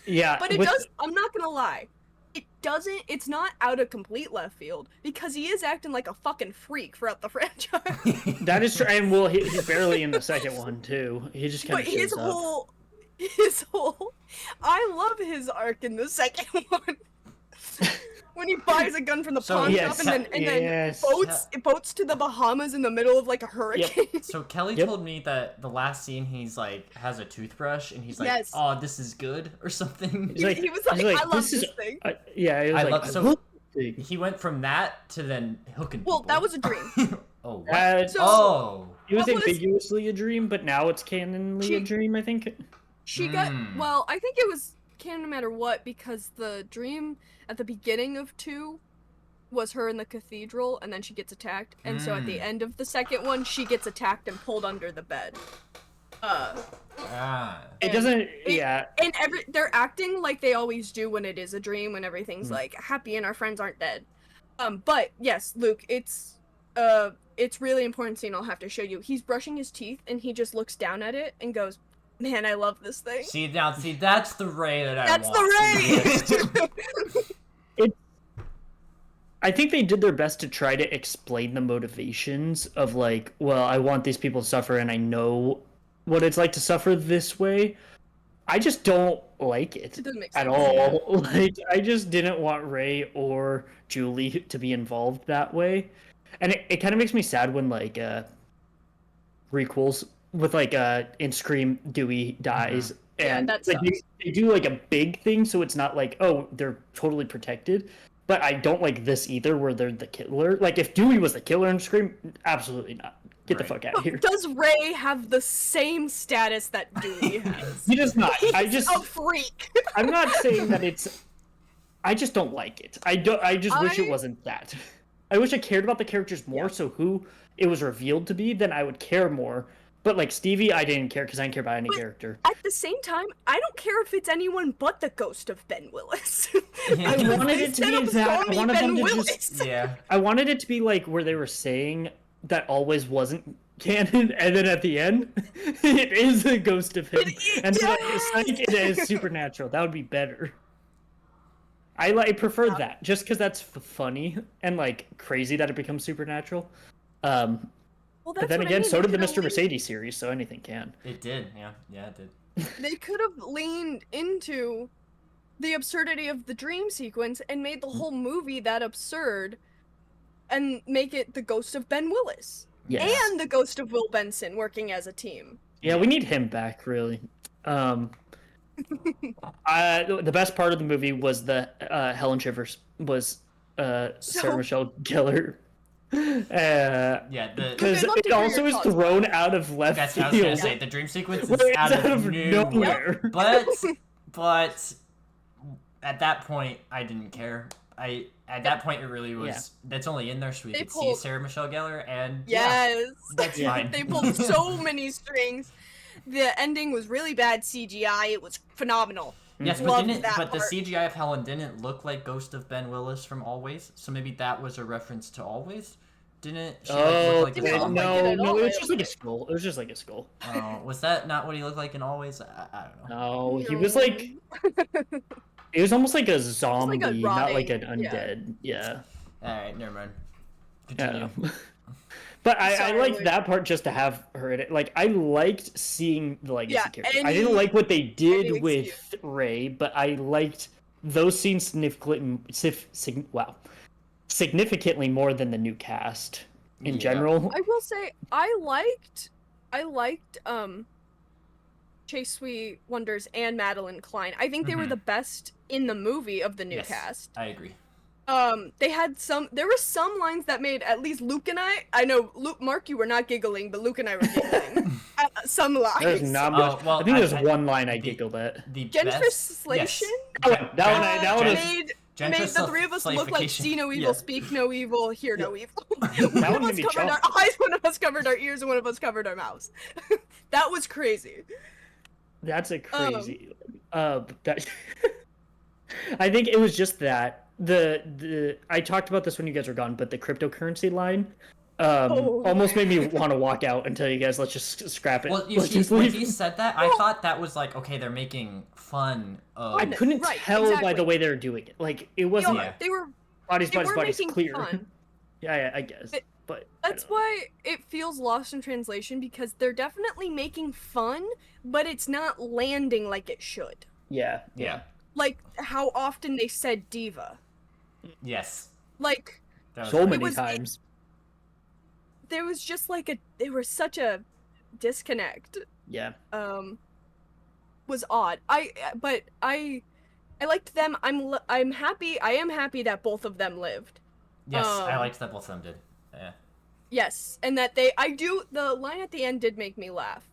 yeah. But it with- does, I'm not gonna lie. It's not out of complete left field because he is acting like a fucking freak throughout the franchise. That is true, and well, he's barely in the second one too. He just kind But of his shows up. whole, I love his arc in the second one. When he buys a gun from the So, pawn yes, shop and then yes. boats to the Bahamas in the middle of like a hurricane. So Kelly Yep. told me that the last scene he's like has a toothbrush and he's like, Yes. "Oh, this is good" or something. He's like- he was he's like, I love "This is- this thing. Yeah, he was I like, love- so- "Look at this thing." He went from that to then hooking Well, people. that was a dream. Oh. What? So- Oh. It was What was- ambiguously a dream, but now it's canonly a She- dream, I think. She got Hmm. well. I think it was canon no matter what because the dream at the beginning of 2 was her in the cathedral, and then she gets attacked. And so at the Hmm. end of the second one, she gets attacked and pulled under the bed. Ah. It And doesn't. Yeah, And they're acting like they always do when it is a dream, when Hmm. everything's like happy and our friends aren't dead. But yes, Luke, it's really important scene I'll have to show you. He's brushing his teeth and he just looks down at it and goes, "Man, I love this thing." See, that's the Ray that I That's want. the Ray. I think they did their best to try to explain the motivations of like, well, I want these people to suffer, and I know what it's like to suffer this way. I just don't like it It doesn't make at sense. all. Like, I just didn't want Ray or Julie to be involved that way, and it kind of makes me sad when like prequels with like in Scream Dewey dies. Yeah, And that like sucks. they do like a big thing, so it's not like, oh, they're totally protected. But I don't like this either, where they're the killer. Like, if Dewey was the killer in Scream, absolutely not. Get the Right. fuck out of here. Does Ray have the same status that Dewey has? He does not. I He's just, a freak. I'm not saying that it's. I just don't like it. I just wish I- it wasn't that. I wish I cared about the characters more. So who it was revealed to be, then I would care more. But like Stevie, I didn't care because I didn't care about any But character. At the same time, I don't care if it's anyone but the ghost of Ben Willis. Yeah. I Because wanted they it to said be was exact. gonna I be wanted Ben them to Willis. just. Yeah. I wanted it to be like where they were saying that always wasn't canon, and then at the end, it is a ghost of him, and then it's like it is supernatural. That would be better. I prefer that just because that's funny and like crazy that it becomes supernatural. Well, But that's then what I again, mean. so They did the could've Mr. leaned- Mercedes series, so anything can. It did. Yeah, it did. They could have leaned into the absurdity of the dream sequence and made the whole movie that absurd, and make it the ghost of Ben Willis Yes. and the ghost of Will Benson working as a team. Yeah, we need him back, really. The best part of the movie was the Helen Shivers was Sarah Michelle Gellar. Yeah, Because Okay, love to it hear also your is thoughts. thrown out of left that's what I was gonna field. say. The dream sequence Where is it's out of nowhere. But at that point, I didn't care. At that point, it really was. Yeah. That's only in there so we They could see pulled- Sarah Michelle Gellar, and yeah, Yes. that's Yeah. fine. They pulled so many strings. The ending was really bad CGI. It was phenomenal. Yes, but Loved didn't that but the part. CGI of Helen didn't look like Ghost of Ben Willis from Always, so maybe that was a reference to Always. Didn't she Oh, look like didn't a look zombie? like it at no, all. it was just like a skull. It was just like a skull. Oh, was that not what he looked like in Always? I don't know. No, he was like, it was almost like a zombie, like a not like an rotting- yeah. undead. Yeah. All right, never mind. Yeah. Continue. But I Sorry, liked Luke. that part just to have her in it. Like I liked seeing the legacy Yeah, character. I didn't any- like what they any did with Ray, but I liked those scenes significantly more than the new cast in Yeah. general. I will say I liked Chase Sweet Wonders and Madeline Klein. I think they were Mhm. the best in the movie of the new Yes, cast. I agree. There were some lines that made at least Luke and I know Luke, Mark, you were not giggling, but Luke and I were giggling at some lines. There's not much. well, I think there's I- one line I giggled at. The Gentrification best, That one was made Gentrification- the three of us look like see no evil, Yeah. speak no evil, hear no evil. That One one of made us me covered our jump. eyes, one of us covered our ears, and one of us covered our mouths. That was crazy. That's a crazy. That I think it was just that the I talked about this when you guys were gone, but the cryptocurrency line almost made me want to walk out and tell you guys let's just scrap it. Well, you Let's see, just when leave. he said that, I thought that was like, okay, they're making fun of. I couldn't Right, tell by exactly. the way they were doing it. Like it They wasn't Yeah. were bodies, they were bodies, making clear. fun. Yeah, I guess. It- But I That's don't know. why it feels lost in translation because they're definitely making fun, but it's not landing like it should. Yeah, Yeah. Like how often they said diva. Yes. Like That was So right. many was- times. there was just like there was such a disconnect. Yeah. Was odd. But I liked them. I'm happy. I am happy that both of them lived. Yes, I um, liked that both of them did. Yeah. Yes, and that the line at the end did make me laugh.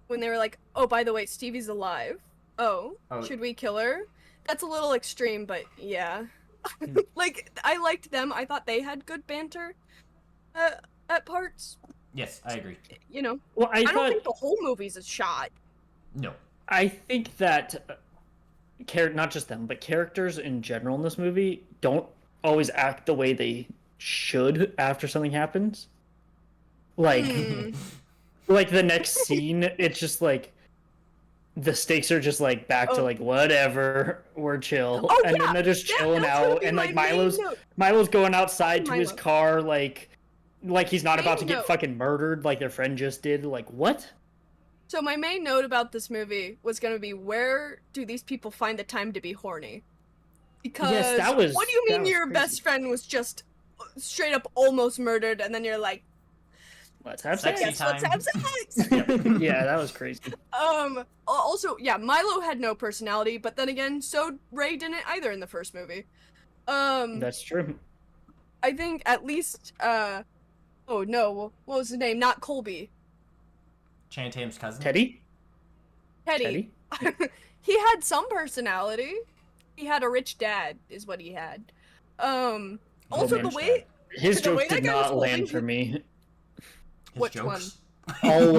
When they were like, "Oh, by the way, Stevie's alive." Oh, Oh. should we kill her? That's a little extreme, but yeah. Hmm. Like I liked them. I thought they had good banter at parts. Yes, I agree. You know, Well, I I don't thought think the whole movie's a shot. No. I think that not just them, but characters in general in this movie don't always act the way they should after something happens. Like, Hmm. like the next scene, it's just like the stakes are just like back to Oh. like whatever, we're chill, Oh, and yeah, then they're just Yeah, chilling that's gonna out, be and my like main Milo's note. going outside to his Milo. car, like he's not about to Main get note. fucking murdered like their friend just did. Like what? So my main note about this movie was gonna be where do these people find the time to be horny? Because that was- what do you that mean was your crazy. best friend was just straight up almost murdered and then you're like, Let's have Sexy sex. yes, let's time. have sex. Yeah, that was crazy. Also, yeah, Milo had no personality, but then again, so Ray didn't either in the first movie. That's true. I think at least oh no, what was his name? Not Colby. Channing Tatum's cousin. Teddy? Teddy. He had some personality. He had a rich dad, is what he had. Also the Rich way dad. His The way jokes that did guy was not land holding for me. His Which jokes. All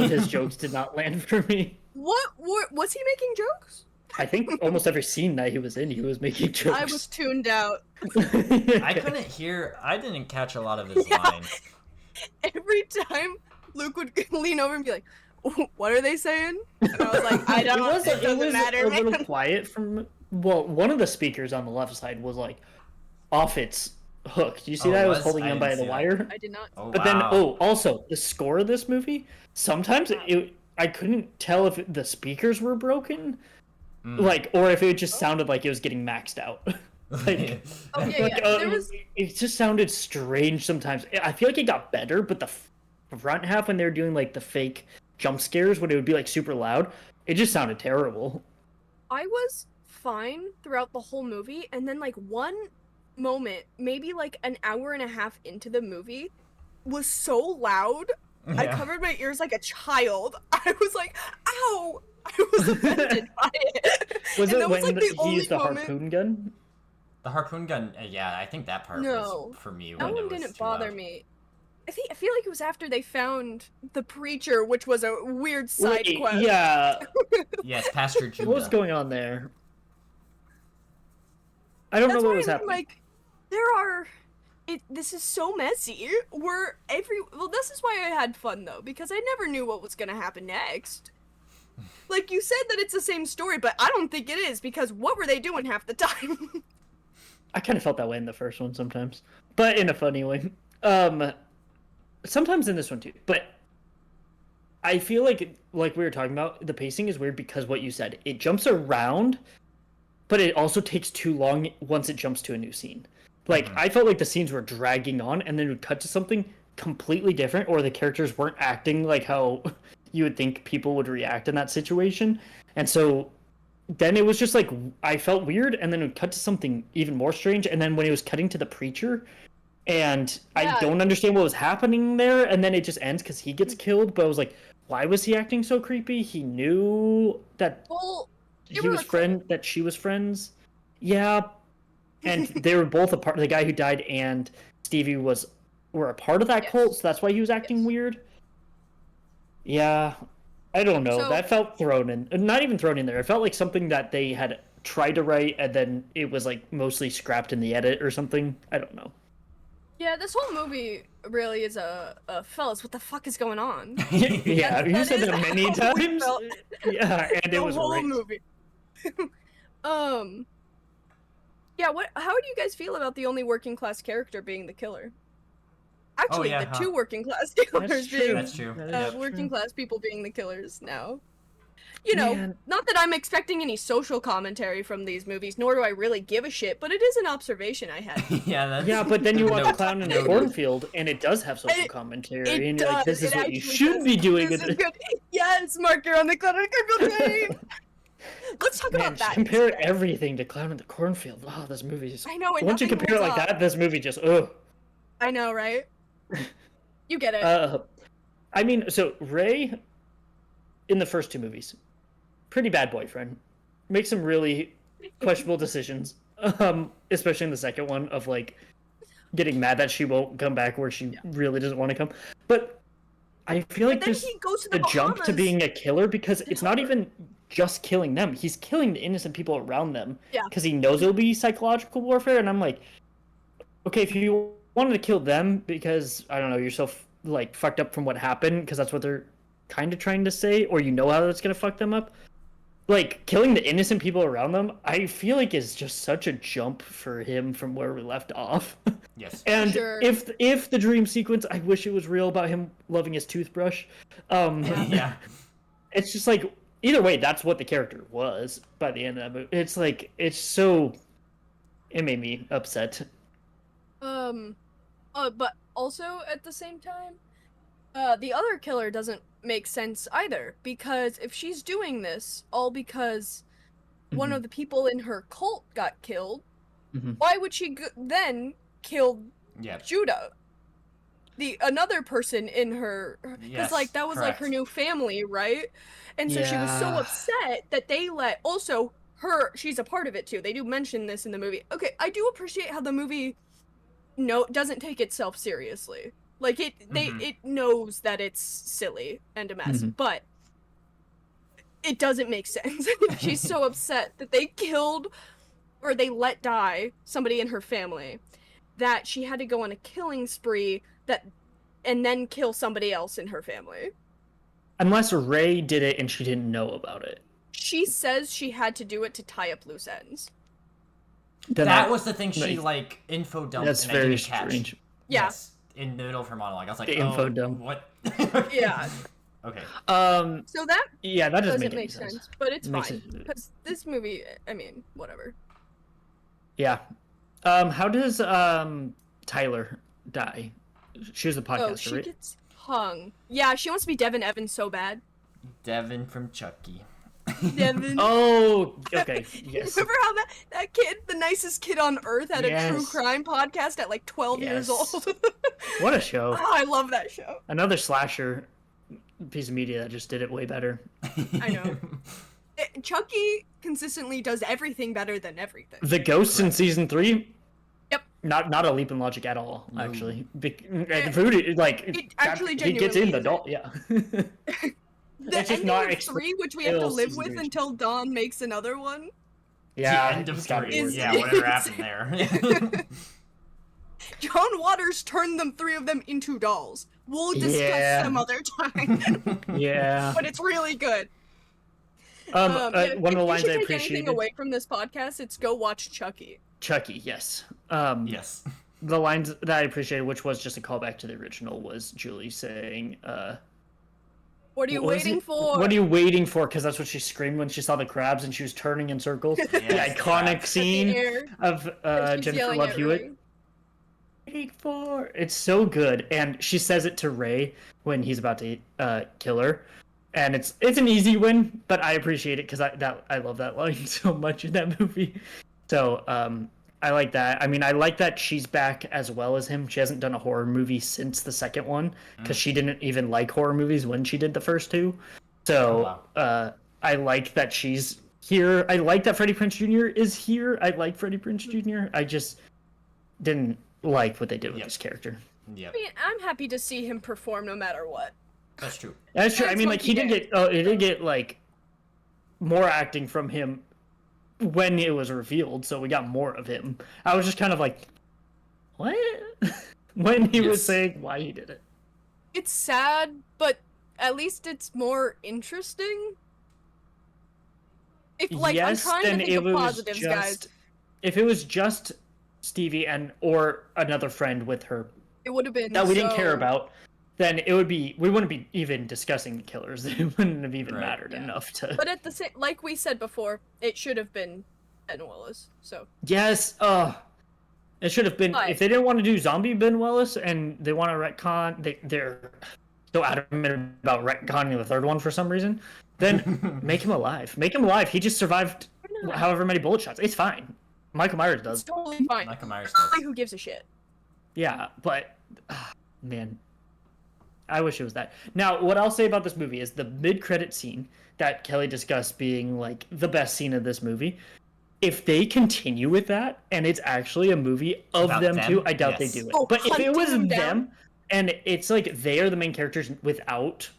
of his jokes did not land for me. What was he making jokes? I think almost every scene that he was in, he was making jokes. I was tuned out. I couldn't hear. I didn't catch a lot of his Yeah. lines. Every time Luke would lean over and be like, "What are they saying?" And I was like, "I don't. It doesn't matter, a man." little quiet from. Well, one of the speakers on the left side was like off its hook. Do you see Oh, that? It was was? holding I on didn't by the see that. wire. I did not. Oh But wow. then, also the score of this movie. Sometimes I couldn't tell if the speakers were broken, like, or if it just sounded like it was getting maxed out. Like, Oh yeah, like, yeah. There was. it just sounded strange sometimes. I feel like it got better, but the front half when they were doing like the fake jump scares, when it would be like super loud, it just sounded terrible. I was fine throughout the whole movie, and then like one moment, maybe like an hour and a half into the movie, was so loud. I Yeah. covered my ears like a child. I was like, "Ow!" I was offended by it. Was And it that was, when like, the he only used the moment- harpoon gun? The harpoon gun. Yeah, I think that part No. was for me. That when it one was didn't too bother loud. me. I feel like it was after they found the preacher, which was a weird side Wait, quest. yeah. Yes, Pastor Judah. What was going on there? I don't That's know what why was I mean, happening. like, there are. This is so messy. This is why I had fun though, because I never knew what was gonna happen next. Like you said that it's the same story, but I don't think it is, because what were they doing half the time? I kind of felt that way in the first one sometimes, but in a funny way. Sometimes in this one too. But I feel like we were talking about, the pacing is weird because what you said, it jumps around, but it also takes too long once it jumps to a new scene. Like I felt like the scenes were dragging on, and then it would cut to something completely different, or the characters weren't acting like how you would think people would react in that situation, and so then it was just like I felt weird, and then it would cut to something even more strange, and then when it was cutting to the preacher, and Yeah. I don't understand what was happening there, and then it just ends because he gets killed. But I was like, why was he acting so creepy? He knew that Well, he were was a cult. friend that she was friends. Yeah, and they were both a part. The guy who died and Stevie were a part of that Yes. cult, so that's why he was acting Yes. weird. Yeah, I don't know. So- That felt thrown in. Not even thrown in there. It felt like something that they had tried to write and then it was like mostly scrapped in the edit or something. I don't know. yeah, this whole movie really is a fellas. What the fuck is going on? Yeah, you That said is that many how we times. felt. Yeah, and it The was whole right. movie. Yeah, how do you guys feel about the only working class character being the killer? Actually, yeah, the huh. two working class killers That's being true. That's true. That is working true. class people being the killers now. You know, Man. not that I'm expecting any social commentary from these movies, nor do I really give a shit, but it is an observation I had. Yeah, that's... Yeah, but then you watch Note. Clown in the Noted. Cornfield, and it does have social It- commentary, It and does. you're like, "This is it what you actually should does. be doing." This with is it. good. Yes, marker on the Cornfield train. Let's talk Man, about that. compare instead. everything to Clown in the Cornfield. Oh, this movie is. I know, and Once you nothing compare it holds like up. that, this movie just ugh. I know, right? You get it. I mean, so Ray, in the first two movies, pretty bad boyfriend, makes some really questionable decisions. Especially in the second one of like getting mad that she won't come back where she really doesn't want to come. But I feel like But then just he goes to the the jump to Bahamas. being a killer, because it's not even just killing them; he's killing the innocent people around them. Yeah. Because he knows it'll be psychological warfare, and I'm like, okay, if you wanted to kill them because I don't know, you're so like fucked up from what happened, because that's what they're kind of trying to say, or you know how that's gonna fuck them up. Like killing the innocent people around them, I feel like is just such a jump for him from where we left off. Yes. And Sure. if the dream sequence, I wish it was real about him loving his toothbrush. Yeah. It's just like either way, that's what the character was by the end of that movie. It's like it made me upset. But also at the same time, the other killer doesn't make sense either, because if she's doing this all because one Mhm. of the people in her cult got killed, Mhm. why would she then kill Yeah. Judah? The another person in her, because Yes, like that was like her correct. new family, right? And so she was so Yeah. upset that they let also she's a part of it too. They do mention this in the movie. Okay, I do appreciate how the movie doesn't take itself seriously. Like it knows that it's silly and a mess, but it doesn't make sense. She's so upset that they killed or they let die somebody in her family that she had to go on a killing spree and then kill somebody else in her family. Unless Ray did it and she didn't know about it. She says she had to do it to tie up loose ends. Then that was the thing she info dumped. That's and very I didn't catch. strange. Yeah. Yes, in the middle of her monologue, I was like, The info dump. What? Yeah. Okay. So that Yeah, that doesn't doesn't make make sense. sense, but it's Makes fine it- because this movie. I mean, whatever. Yeah. How does Tyler die? She was the podcaster, Oh, she right? gets hung. Yeah, she wants to be Devin Evans so bad. Devin from Chucky. Devin. Oh, okay. Yes. Remember how that kid, the nicest kid on earth, had a true Yes. crime podcast at like 12 years Yes. old? What a show. Oh, I love that show. Another slasher piece of media that just did it way better. I know. Chucky consistently does everything better than everything. The Ghosts in season 3? Yep. Not a leap in logic at all, No. actually. And Voodoo, like, It actually he gets in the genuinely doll, yeah. The It's just ending not of 3, which we have to still live season with three. until Dawn makes another one. Yeah, the end of it's gotta be three. worth Yeah, it. whatever happened there. John Waters turned them 3 of them into dolls. We'll discuss Yeah. some other time. Yeah. But it's really good. One Yeah, of the if lines you I should take appreciated. anything away from this podcast, it's go watch Chucky. Chucky, yes. Yes. The lines that I appreciated, which was just a callback to the original, was Julie saying, What are you what was waiting it? for? What are you waiting for? Because that's what she screamed when she saw the crabs and she was turning in circles. The Yes, iconic crabs. At the scene air, of and she's Jennifer yelling Love at Hewitt. Ray. Waiting for. It's so good, and she says it to Ray when he's about to kill her, and it's an easy win, but I appreciate it because I love that line so much in that movie. So I like that. I mean, I like that she's back as well as him. She hasn't done a horror movie since the second one because she didn't even like horror movies when she did the first two. So I like that she's here. I like that Freddie Prinze Jr. is here. I like Freddie Prinze Jr. I just didn't like what they did with Yep. this character. Yep. I mean, I'm happy to see him perform no matter what. That's true. That's true. I That's mean, what like he he did get like more acting from him when it was revealed, so we got more of him. I was just kind of like, what? when he was Yes. saying why he did it. It's sad, but at least it's more interesting. If I'm yes, trying then to think it of was positives, just guys. if it was just Stevie or another friend with her It would have been that we didn't care so- about, then it would be we wouldn't be even discussing the killers. It wouldn't have even Right. mattered Yeah. enough to. But at the same, like we said before, it should have been Ben Willis. So Yes, it should have been. But- If they didn't want to do zombie Ben Willis and they want to retcon, they're so adamant about retconning the third one for some reason. Then make him alive. Make him alive. He just survived however many bullet shots. It's fine. Michael Myers it's does. totally fine. Michael Myers does. Who gives a shit? Yeah, but man, I wish it was that. Now, what I'll say about this movie is the mid-credit scene that Kelly discussed being like the best scene of this movie. If they continue with that and it's actually a movie of About them them? too, I doubt Yes. they do it. Oh, But if it hunting was them them down? and it's like they are the main characters without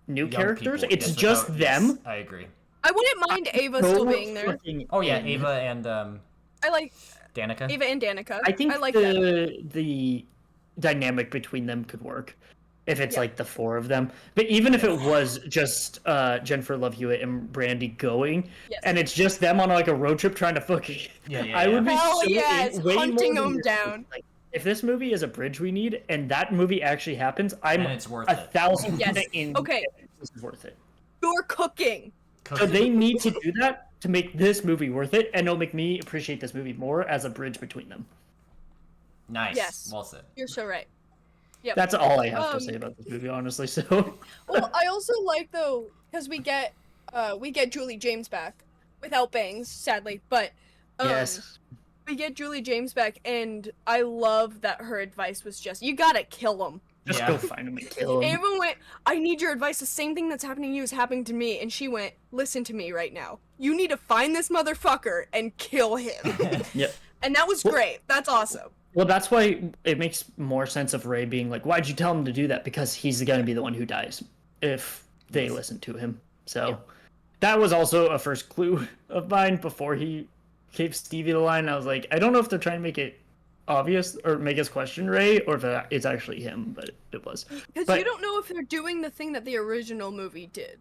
new Young characters, people, it's yes, just without- them. yes, I agree. I wouldn't mind Ava still so being there. fucking Oh yeah, in. Ava and I like Danica. Ava and Danica. I think like that. the dynamic between them could work if it's Yeah. like the four of them. But even if it was just Jennifer Love Hewitt and Brandy going, Yes. and it's just them on like a road trip trying to fuck, Yeah, I would be Hell so yes, way hunting more than them this. down. Like, if this movie is a bridge we need, and that movie actually happens, I'm And it's worth it. 1,000% Yes. in. Okay. This is worth it. You're cooking. So they need to do that to make this movie worth it, and it'll make me appreciate this movie more as a bridge between them. Nice. Yes. Well said. You're so right. Yep. That's all I have to Um, say about this movie, honestly. So. Well, I also like though because we get Julie James back without bangs, sadly, but Yes. we get Julie James back, and I love that her advice was just you gotta kill him. Just Yeah. go find him and kill him. Ava went, I need your advice. The same thing that's happening to you is happening to me, and she went, listen to me right now. You need to find this motherfucker and kill him. Yep. And that was great. That's awesome. Well, that's why it makes more sense of Ray being like, "Why'd you tell him to do that?" Because he's going to be the one who dies if they listen to him. So that was also a first clue of mine before he gave Stevie the line. I was like, I don't know if they're trying to make it obvious or make us question Ray, or if it's actually him, but it was. Because But- you don't know if they're doing the thing that the original movie did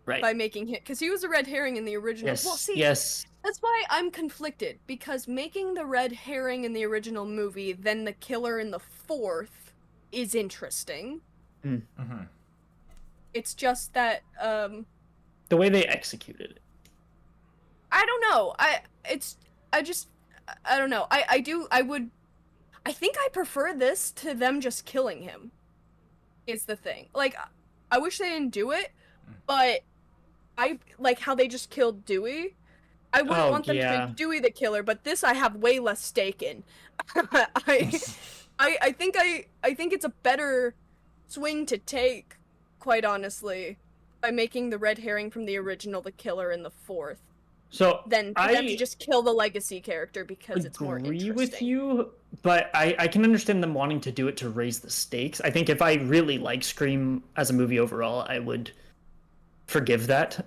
Right. by making him, because he was a red herring in the original. Yes. Well, see, Yes. that's why I'm conflicted, because making the red herring in the original movie, then the killer in the fourth, is interesting. Mm-hmm. It's just that, The way they executed it. I don't know. I don't know. I think I prefer this to them just killing him. Is the thing. Like, I wish they didn't do it, but I like how they just killed Dewey. I wouldn't want them to make Dewey the killer, but this I have way less stake in. I think it's a better swing to take, quite honestly, by making the red herring from the original the killer in the fourth. So Than for them to just kill the legacy character because it's more interesting. agree with you, but I can understand them wanting to do it to raise the stakes. I think if I really like Scream as a movie overall, I would forgive that,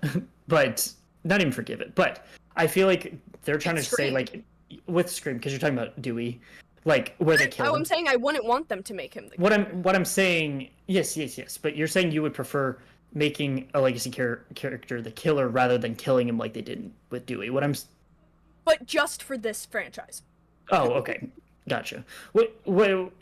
but not even forgive it. But I feel like they're trying to say, like, with Scream, because you're talking about Dewey, like where they kill him. I'm saying I wouldn't want them to make him the What killer. I'm saying, yes, but you're saying you would prefer making a legacy character the killer rather than killing him like they did with Dewey. But just for this franchise. Oh, okay, gotcha.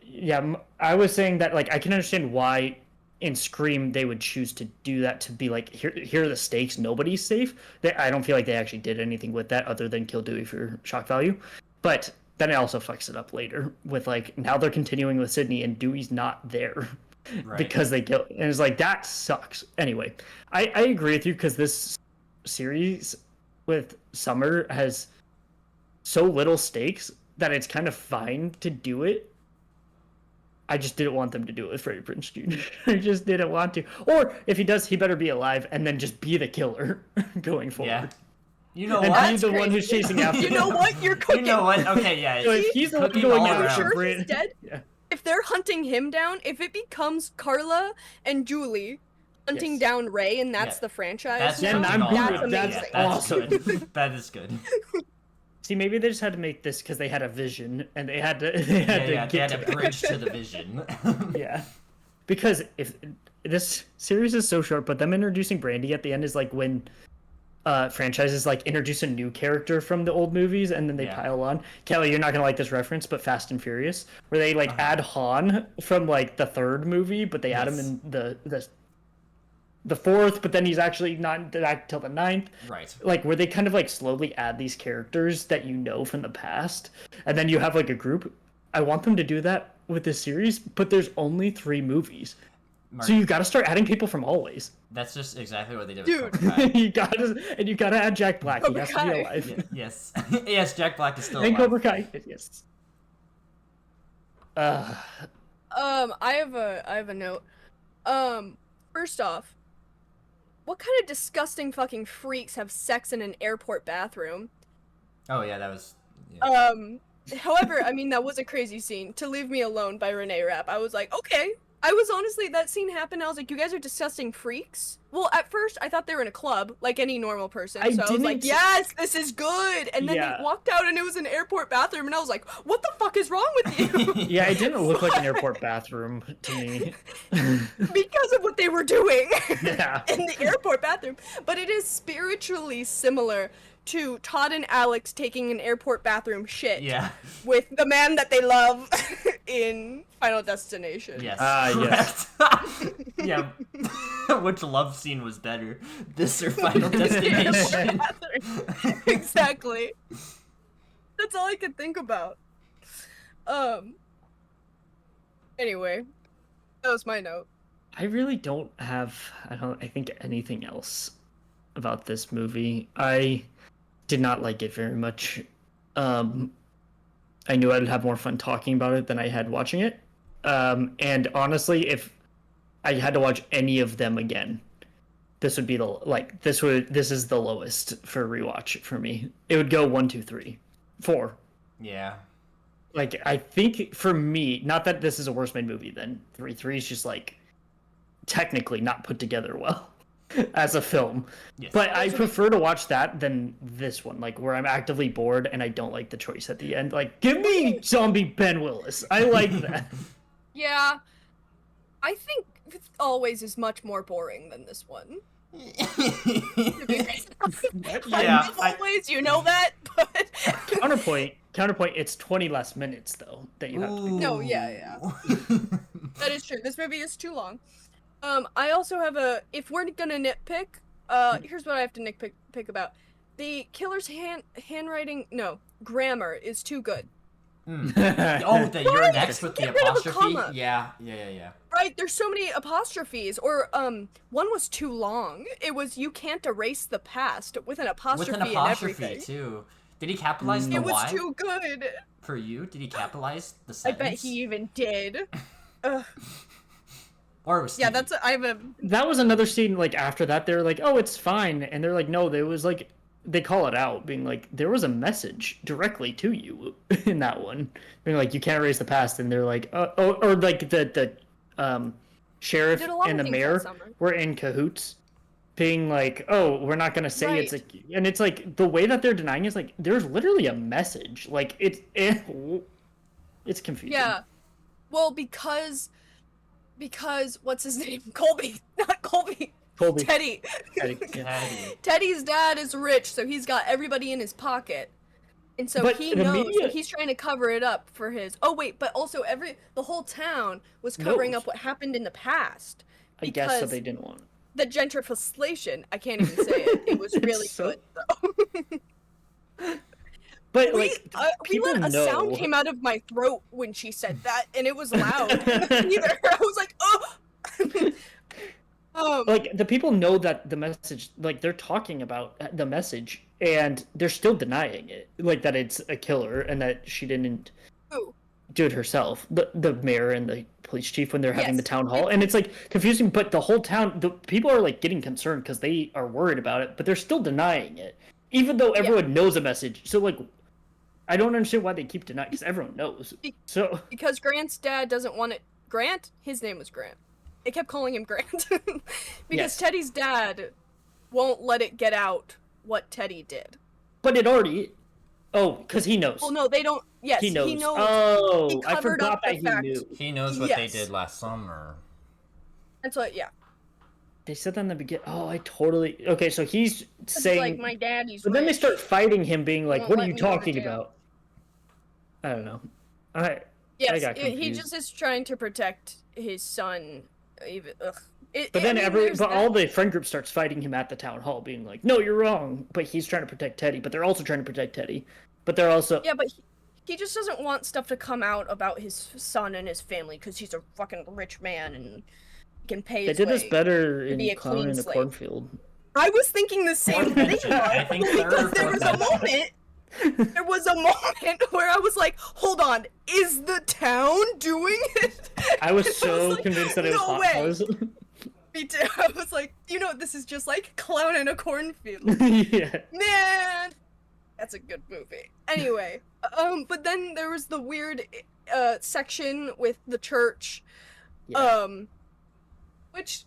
Yeah, I was saying that, like, I can understand why in Scream they would choose to do that, to be like, here are the stakes, nobody's safe. I don't feel like they actually did anything with that other than kill Dewey for shock value. But then it also fucks it up later with, like, now they're continuing with Sydney and Dewey's not there. Right. Because they kill, and it's like, that sucks. Anyway, I agree with you, because this series with Summer has so little stakes that it's kind of fine to do it. I just didn't want them to do it with Freddie Prinze Jr. I just didn't want to. Or if he does, he better be alive and then just be the killer going forward. Yeah. You know And what? be the one who's chasing after You know them. what? You're cooking. You know what? Okay, yeah. So if he's the one Cooking going all after around. Sure Brit- he's dead? Yeah. If they're hunting him down, if it becomes Carla and Julie hunting Yes. down Ray, and that's Yeah. the franchise, That's Yeah, cooking I'm all good around. with that. Yeah, amazing. that's Awesome. good. That is good. See, maybe they just had to make this because they had a vision and they had to They get had to a bridge to the vision. Yeah, because if this series is so short, but them introducing Brandy at the end is like when franchises like introduce a new character from the old movies and then they Yeah. pile on. Kelly, you're not gonna like this reference, but Fast and Furious, where they like add Han from like the third movie, but they add him Yes. in the fourth, but then he's actually not back till the ninth. Right. Like where they kind of like slowly add these characters that you know from the past, and then you have like a group. I want them to do that with this series, but there's only 3 movies. Mark, So you got to start adding people from always. that's just exactly what they did Dude. with Cobra Kai. you got to add Jack Black. He Cobra has to be Kai. alive. Yes. Yes, Jack Black is still And alive. Cobra Kai. Yes. I have a note. First off, what kind of disgusting fucking freaks have sex in an airport bathroom? Oh, yeah, that was... Yeah. However, I mean, that was a crazy scene. To Leave Me Alone by Renee Rapp. I was like, okay. I was honestly, that scene happened, I was like, you guys are disgusting freaks. Well, at first, I thought they were in a club, like any normal person. I So I was like, didn't- yes, this is good. And then Yeah. they walked out and it was an airport bathroom, and I was like, what the fuck is wrong with you? Yeah, it didn't look like an airport bathroom to me. Because of what they were doing Yeah. in the airport bathroom. But it is spiritually similar to Todd and Alex taking an airport bathroom shit Yeah. with the man that they love in Final Destination. Yes. yes. correct. Yeah. Which love scene was better? This or Final The airport Destination? bathroom. Exactly. That's all I could think about. Anyway, that was my note. I really don't have I think anything else about this movie. I did not like it very much. I knew I'd have more fun talking about it than I had watching it. And honestly, if I had to watch any of them again, this would be this is the lowest for rewatch for me. It would go 1, 2, 3, 4. Yeah. Like, I think for me, not that this is a worse made movie than 3. 3 is just like technically not put together well as a film. Yes. But I prefer to watch that than this one, like where I'm actively bored and I don't like the choice at the end. Like, give me zombie Ben Willis. I like that. Yeah, I think Always is much more boring than this one. Yeah, Always, you know that, but Counterpoint. It's 20 less minutes though that you have to. No, yeah. That is true. This movie is too long. I also have if we're gonna nitpick, here's what I have to nitpick about. The killer's handwriting, no, grammar is too good. Oh, you're next with the Get rid of the apostrophe? comma. Yeah. Right, there's so many apostrophes, or, one was too long. It was, you can't erase the past, with an apostrophe With an and apostrophe, everything. too. Did he capitalize the It was Y? too good. For you? Did he capitalize the I sentence? bet he even did. Ugh. Or it was Yeah, Stevie? I have a... That was another scene. Like after that, they're like, "Oh, it's fine," and they're like, "No, there was like." They call it out, being like, there was a message directly to you in that one, being like, you can't erase the past, and they're like, or like the sheriff Did a lot and of the things that mayor summer. were in cahoots, being like, oh, we're not gonna say it's a, Right. and it's like the way that they're denying is like, there's literally a message, like it's confusing. Yeah. Well, because what's his name? Colby, not Colby. Colby. Teddy. Yeah. Daddy. Teddy's dad is rich, so he's got everybody in his pocket. And so But he the knows media- that he's trying to cover it up for his. Oh wait, but also the whole town was covering Knows. up what happened in the past. I guess so. because They didn't want. The gentrification, I can't even say it. It was It's really so- good though. But we like, we people let a know. sound came out of my throat when she said that, and it was loud. Either I was like, oh. Like the people know that the message, like they're talking about the message, and they're still denying it, like that it's a killer and that she didn't Ooh. do it herself. The mayor and the police chief when they're having Yes. the town hall, and it's like confusing. But the whole town, the people are like getting concerned because they are worried about it, but they're still denying it, even though everyone knows a message. So like, I don't understand why they keep denying because everyone knows. So Because Grant's dad doesn't want it. Grant? His name was Grant. They kept calling him Grant. Because Yes. Teddy's dad won't let it get out what Teddy did. but it already. Oh, because he knows. Well, no, they don't. Yes, He knows. He knows. Oh, He I covered forgot up the that he fact. knew. He knows what they Yes. did last summer. That's what, yeah. They said that in the beginning. Oh, I totally. Okay, so he's It's saying. like, my daddy's But then they rich. start fighting him, being like, Won't "What are let you me go to talking jail." about?" I don't know. I Yes, got he confused. just is trying to protect his son. Even, ugh. But then there's that. all the friend group starts fighting him at the town hall, being like, "No, you're wrong." But he's trying to protect Teddy. But they're also trying to protect Teddy. But they're also. Yeah, but he just doesn't want stuff to come out about his son and his family because he's a fucking rich man and he can pay They his did this way. better in be a Clown clean in a slate. Cornfield. I was thinking the same thing I think because there was a third- moment. There was a moment where I was like, "Hold on, is the town doing it?" I was so like, convinced that it was "No Hot way." Fuzz. Me too. I was like, this is just like Clown in a Cornfield. Yeah. Man, that's a good movie. Anyway, but then there was the weird section with the church, Yeah. which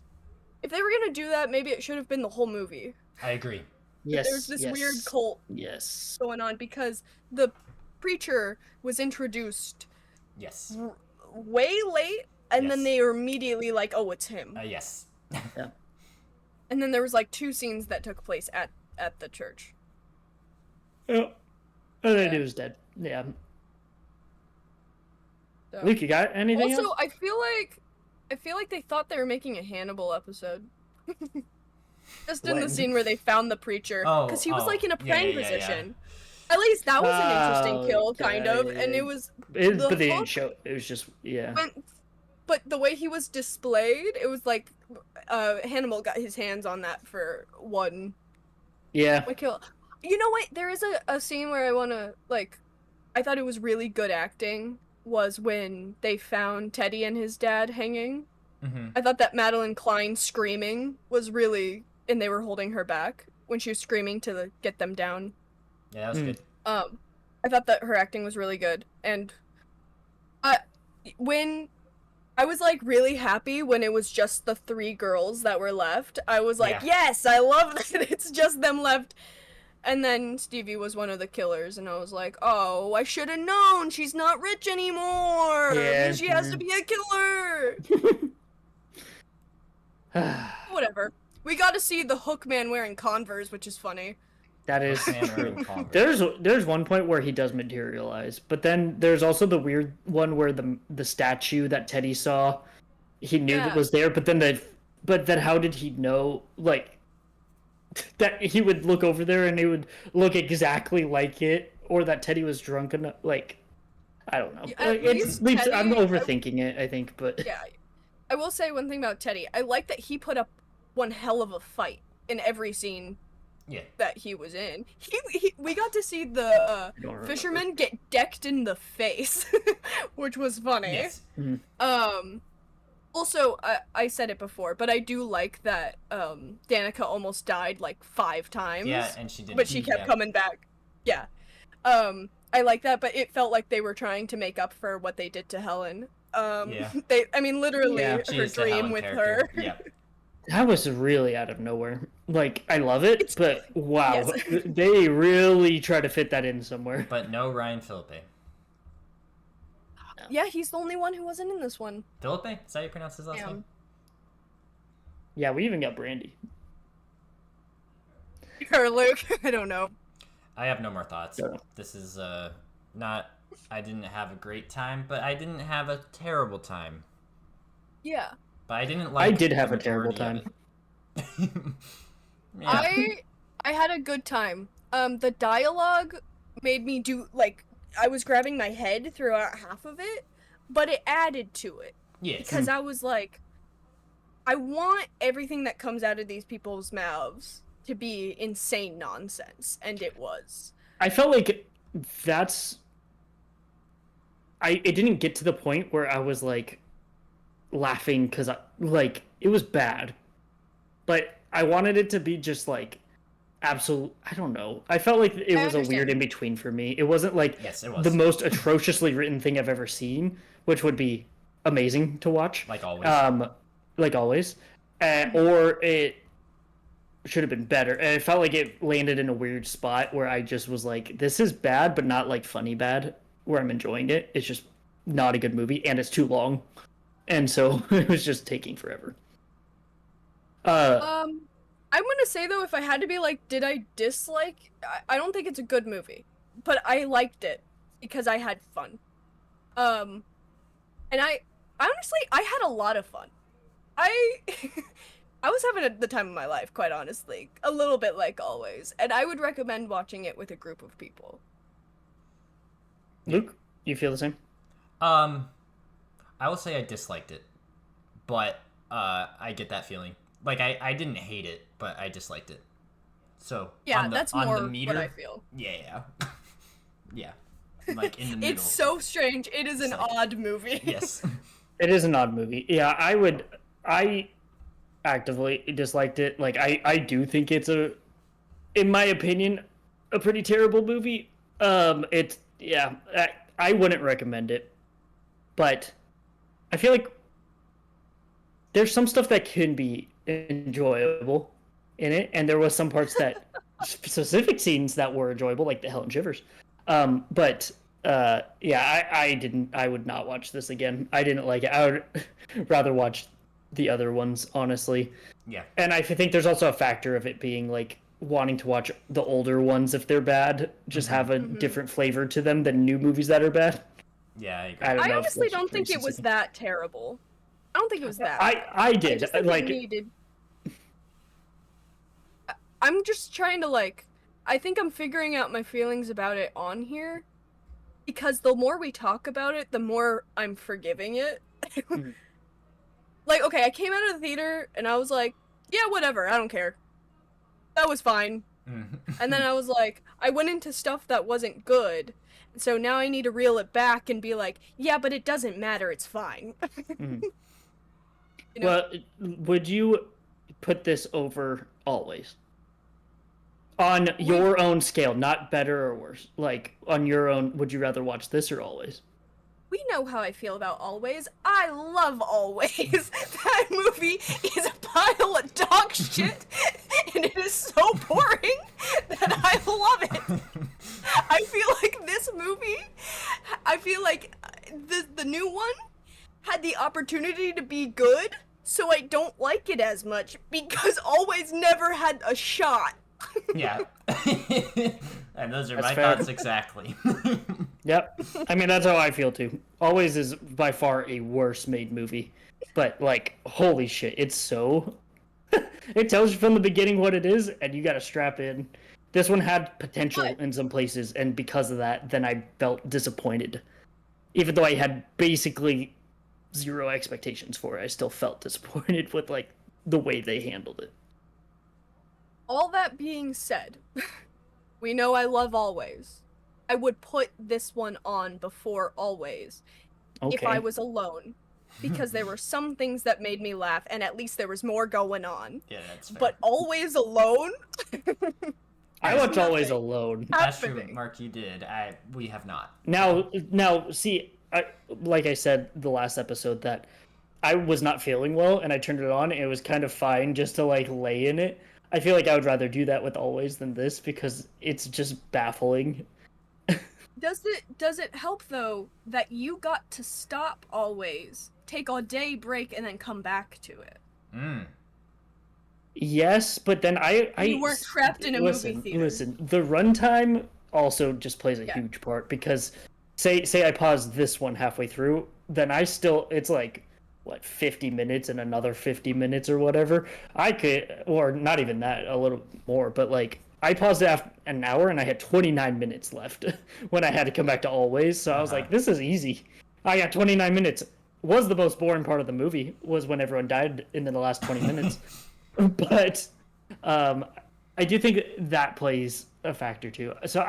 if they were gonna do that, maybe it should have been the whole movie. I agree. Yes. There's this yes, weird cult Yes. going on because the preacher was introduced Yes. way late, and then Yes. they were immediately like, "Oh, it's him." Yes. And then there was like 2 scenes that took place at the church. Yeah. And then Yeah. he was dead. Yeah. So. Luke, you got anything Also, else? I feel like they thought they were making a Hannibal episode. Just in the When? scene where they found the preacher, Oh, because he was oh. like in a Yeah, praying yeah, yeah, yeah. position. At least that was an interesting kill, kind of, Okay. and it was. But the they didn't hook- show. It was just yeah. But the way he was displayed, it was like Hannibal got his hands on that for one Yeah. kill. You know what? There is a scene where I want to like. I thought it was really good acting. Was when they found Teddy and his dad hanging. Mm-hmm. I thought that Madeline Klein screaming was really, and they were holding her back when she was screaming to get them down. Yeah, that was good. I thought that her acting was really good, and when I was like really happy when it was just the 3 girls that were left. I was like, Yeah. yes, I love that it's just them left. And then Stevie was one of the killers, and I was like, oh, I should have known she's not rich anymore. Yeah, She has yeah. to be a killer. Whatever. We got to see the Hook Man wearing Converse, which is funny. That is Man true. wearing Converse. There's one point where he does materialize, but then there's also the weird one where the statue that Teddy saw, he knew that Yeah. was there, but then how did he know like that he would look over there and it would look exactly like it, or that Teddy was drunk enough? Like, I don't know. Yeah, at It's least I'm Teddy- overthinking it, I think, but Yeah. I will say one thing about Teddy. I like that he put up one hell of a fight in every scene Yeah. that he was in. We got to see the I don't remember. fisherman get decked in the face, which was funny. Yes. Also, I said it before, but I do like that Danica almost died like 5 times. Yeah, and she didn't. But she kept yeah. coming back. Yeah. I like that, but it felt like they were trying to make up for what they did to Helen. Yeah. I mean, literally, Yeah. She her is the dream Helen with character. her. Yeah. That was really out of nowhere. Like, I love it, It's- but wow, Yes. they really try to fit that in somewhere. But no Ryan Philippe. Yeah, he's the only one who wasn't in this one. Philippe? Is that how you pronounce his last Damn. name? Yeah, we even got Brandy. Or Luke, I don't know. I have no more thoughts. Yeah. This is not. I didn't have a great time, but I didn't have a terrible time. Yeah. But I didn't like. did the have a terrible majority of it. Yeah. I had a good time. The dialogue made me do like I was grabbing my head throughout half of it, but it added to it Yes. because I was like, I want everything that comes out of these people's mouths to be insane nonsense, and it was. I felt like that's. It didn't get to the point where I was like laughing because like it was bad, but I wanted it to be just like absolute. I don't know. I felt like it I was a understand. weird in between for me. It wasn't like Yes, it was. the most atrociously written thing I've ever seen, which would be amazing to watch. Like always. Like always, or it should have been better. And it felt like it landed in a weird spot where I just was like, "This is bad, but not like funny bad." Where I'm enjoying it, it's just not a good movie, and it's too long, and so it was just taking forever. I'm gonna say though, if I had to be like, did I dislike? I don't think it's a good movie, but I liked it because I had fun. And I honestly I had a lot of fun. I I was having the time of my life, quite honestly, a little bit like always, and I would recommend watching it with a group of people. Luke, you feel the same? I will say I disliked it, but I get that feeling. Like I didn't hate it, but I disliked it. So Yeah, on the, that's on more the meter, what I feel. yeah, yeah, like in the middle. It's so strange. It is an It's like- odd movie. yes. It is an odd movie. Yeah, I actively disliked it. Like I do think it's in my opinion, a pretty terrible movie. It's yeah, I wouldn't recommend it, but I feel like there's some stuff that can be enjoyable in it, and there was some parts that specific scenes that were enjoyable, like the Helen Shivers. But yeah, I would not watch this again. I didn't like it. I would rather watch the other ones, honestly. Yeah. And I think there's also a factor of it being like wanting to watch the older ones if they're bad, just have a different flavor to them than new movies that are bad. Yeah, I agree. I don't I know if honestly that's don't think it was racism. that terrible. I don't think it was that. I did just think like it needed. I'm just trying to like. I think I'm figuring out my feelings about it on here, because the more we talk about it, the more I'm forgiving it. Mhm. Like, okay, I came out of the theater and I was like, yeah, whatever, I don't care. That was fine. And then I was like, I went into stuff that wasn't good. So now I need to reel it back and be like, yeah, but it doesn't matter, it's fine. Mhm. You know? Well, would you put this over Always? On your own scale, not better or worse. Like on your own, would you rather watch this or Always? We know how I feel about Always. I love Always. That movie is a pile of dog shit, and it is so boring that I love it. I feel like this movie, I feel like the new one had the opportunity to be good, so I don't like it as much because Always never had a shot. Yeah. And those are That's my fair. thoughts exactly. Yep. I mean, that's how I feel too. Always is by far a worse made movie. But, like, holy shit, it's so. It tells you from the beginning what it is, and you gotta strap in. This one had potential But- in some places, and because of that, then I felt disappointed. Even though I had basically zero expectations for it, I still felt disappointed with, like, the way they handled it. All that being said, we know I love Always. I would put this one on before Always Okay. if I was alone, because there were some things that made me laugh, and at least there was more going on. Yeah, that's fair. But Always alone? I watched Always nothing. Alone. That's true, happening. Mark, you did. We have not. Now, see, like I said the last episode, that I was not feeling well, and I turned it on, and it was kind of fine just to, like, lay in it. I feel like I would rather do that with Always than this, because it's just baffling. Does it help though that you got to stop Always, take a day break, and then come back to it? Mm. Yes, but then I You weren't trapped in a movie theater. Listen, the runtime also just plays a Yeah. huge part, because say I pause this one halfway through, then it's like what, 50 minutes and another 50 minutes or whatever. I could, or not even that, a little more, but like I paused it after an hour and I had 29 minutes left when I had to come back to Always. So I was like, this is easy. I got 29 minutes. Was the most boring part of the movie was when everyone died in the last 20 minutes. But I do think that plays a factor too. So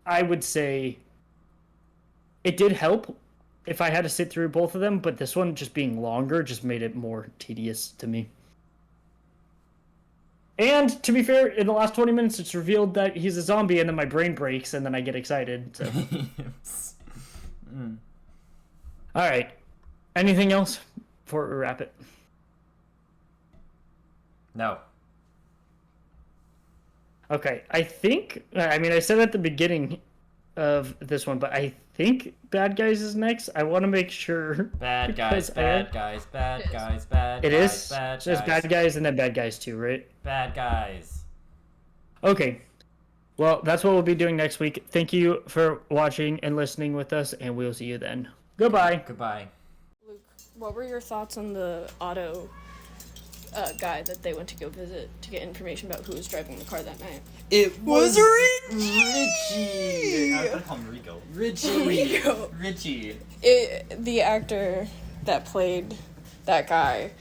I would say it did help if I had to sit through both of them, but this one just being longer just made it more tedious to me. And to be fair, in the last 20 minutes, it's revealed that he's a zombie, and then my brain breaks, and then I get excited. So, all right. Anything else before we wrap it? No. Okay, I mean, I said at the beginning of this one, but I think Bad Guys is next. I want to make sure. Bad guys, because bad guys, bad It is. guys, bad It guys, is? bad There's guys, Bad Guys and then Bad Guys 2, right? bad guys. Okay. Well, that's what we'll be doing next week. Thank you for watching and listening with us, and we'll see you then. Goodbye. Goodbye. Luke, what were your thoughts on the auto guy that they went to go visit to get information about who was driving the car that night? It Was Richie. I was gonna call him Rico. Richie. Rico. Richie. The actor that played that guy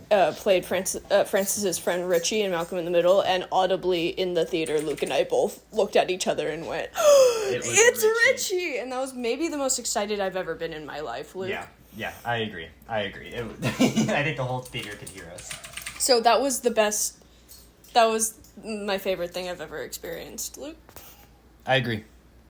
played Francis's friend Richie in Malcolm in the Middle, and audibly in the theater, Luke and I both looked at each other and went, It was "It's Richie." Richie!" And that was maybe the most excited I've ever been in my life, Luke. Yeah, I agree. I think the whole theater could hear us. So that was the best. That was my favorite thing I've ever experienced, Luke. I agree.